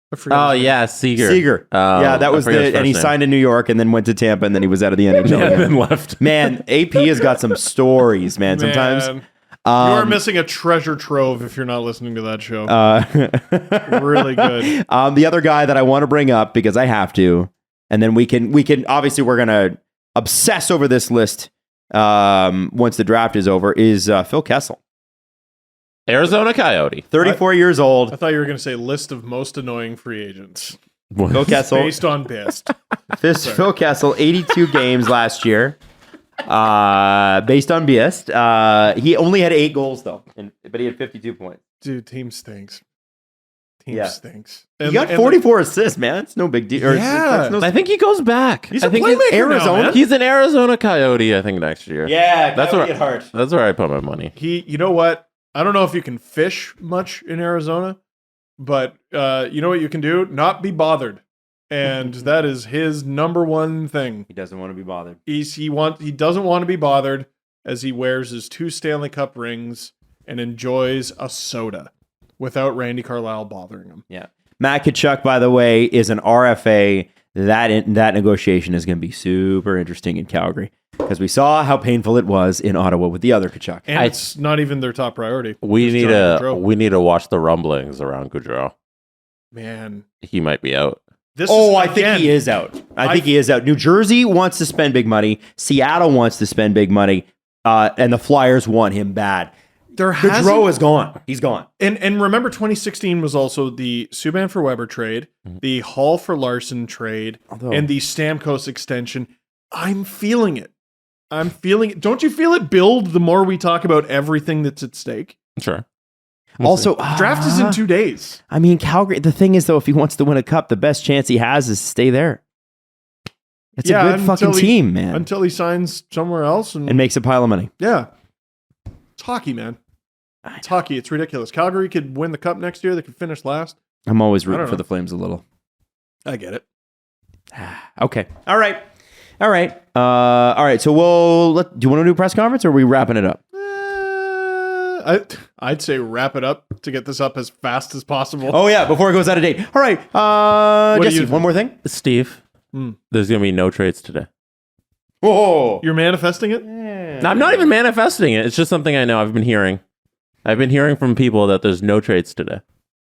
I forget Oh his name. yeah, Seager. Seager. Yeah, that was and he signed in New York and then went to Tampa and then he was out of the NHL and then left. Man, AP has got some stories, man. Sometimes you are missing a treasure trove if you're not listening to that show. Really good. The other guy that I want to bring up because I have to, and then we can obviously we're gonna obsess over this list once the draft is over, is Phil Kessel. Arizona Coyote. 34 years old. I thought you were going to say list of most annoying free agents. Phil Kessel. Based on best. Phil Kessel, 82 games last year. Based on Biest. He only had 8 goals, though, but he had 52 points. Dude, team stinks. Stinks. He got 44 assists, man. It's no big deal. Yeah. I think he goes back. He's a playmaker Arizona. now, man. He's an Arizona Coyote, I think, next year. Yeah, that's where get hard. That's where I put my money. You know what? I don't know if you can fish much in Arizona, but you know what you can do? Not be bothered. And that is his number one thing. He doesn't want to be bothered. He doesn't want to be bothered as he wears his 2 Stanley Cup rings and enjoys a soda without Randy Carlyle bothering him. Yeah. Matt Tkachuk, by the way, is an RFA. That negotiation is going to be super interesting in Calgary because we saw how painful it was in Ottawa with the other Tkachuk. And it's not even their top priority. We need to watch the rumblings around Gaudreau. Man, he might be out. I think he is out. I think he is out. New Jersey wants to spend big money. Seattle wants to spend big money. And the Flyers want him bad. Gaudreau is gone. He's gone. And remember, 2016 was also the Subban for Weber trade, the Hall for Larson trade, and the Stamkos extension. I'm feeling it. Don't you feel it build the more we talk about everything that's at stake? Sure. Also, draft is in 2 days. I mean, Calgary, the thing is, though, if he wants to win a cup, the best chance he has is to stay there. It's a good fucking team, man. Until he signs somewhere else and makes a pile of money. Yeah. It's hockey, man. It's hockey. It's ridiculous. Calgary could win the cup next year. They could finish last. I'm always rooting for the Flames a little. I get it. Okay. All right. So do you want to do a press conference or are we wrapping it up? I'd say wrap it up to get this up as fast as possible. Oh, yeah. Before it goes out of date. All right. Jesse, one more thing. Steve, there's going to be no trades today. Whoa. You're manifesting it? No, I'm not even manifesting it. It's just something I know. I've been hearing from people that there's no trades today.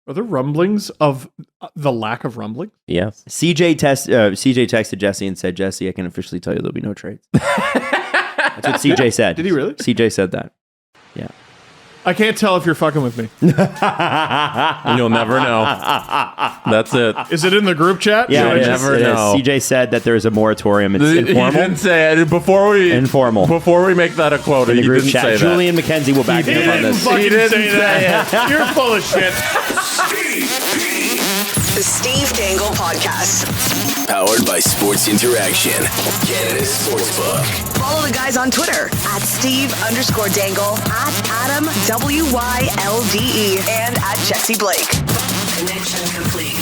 Are there rumblings of the lack of rumbling? Yes. CJ texted Jesse and said, Jesse, I can officially tell you there'll be no trades. That's what CJ said. Did he really? CJ said that. Yeah. I can't tell if you're fucking with me. You'll never know. That's it. Is it in the group chat? Yeah, you'll never know. CJ said that there's a moratorium. It's He informal. didn't say it before we make that a quote. In the He group didn't chat. say Julian McKenzie will back me up on this. He didn't say that. You're full of shit. The Steve Dangle Podcast. Powered by Sports Interaction, Canada's sportsbook. Follow the guys on Twitter at Steve_Dangle, at Adam WYLDE, and at Jesse Blake. Connection complete.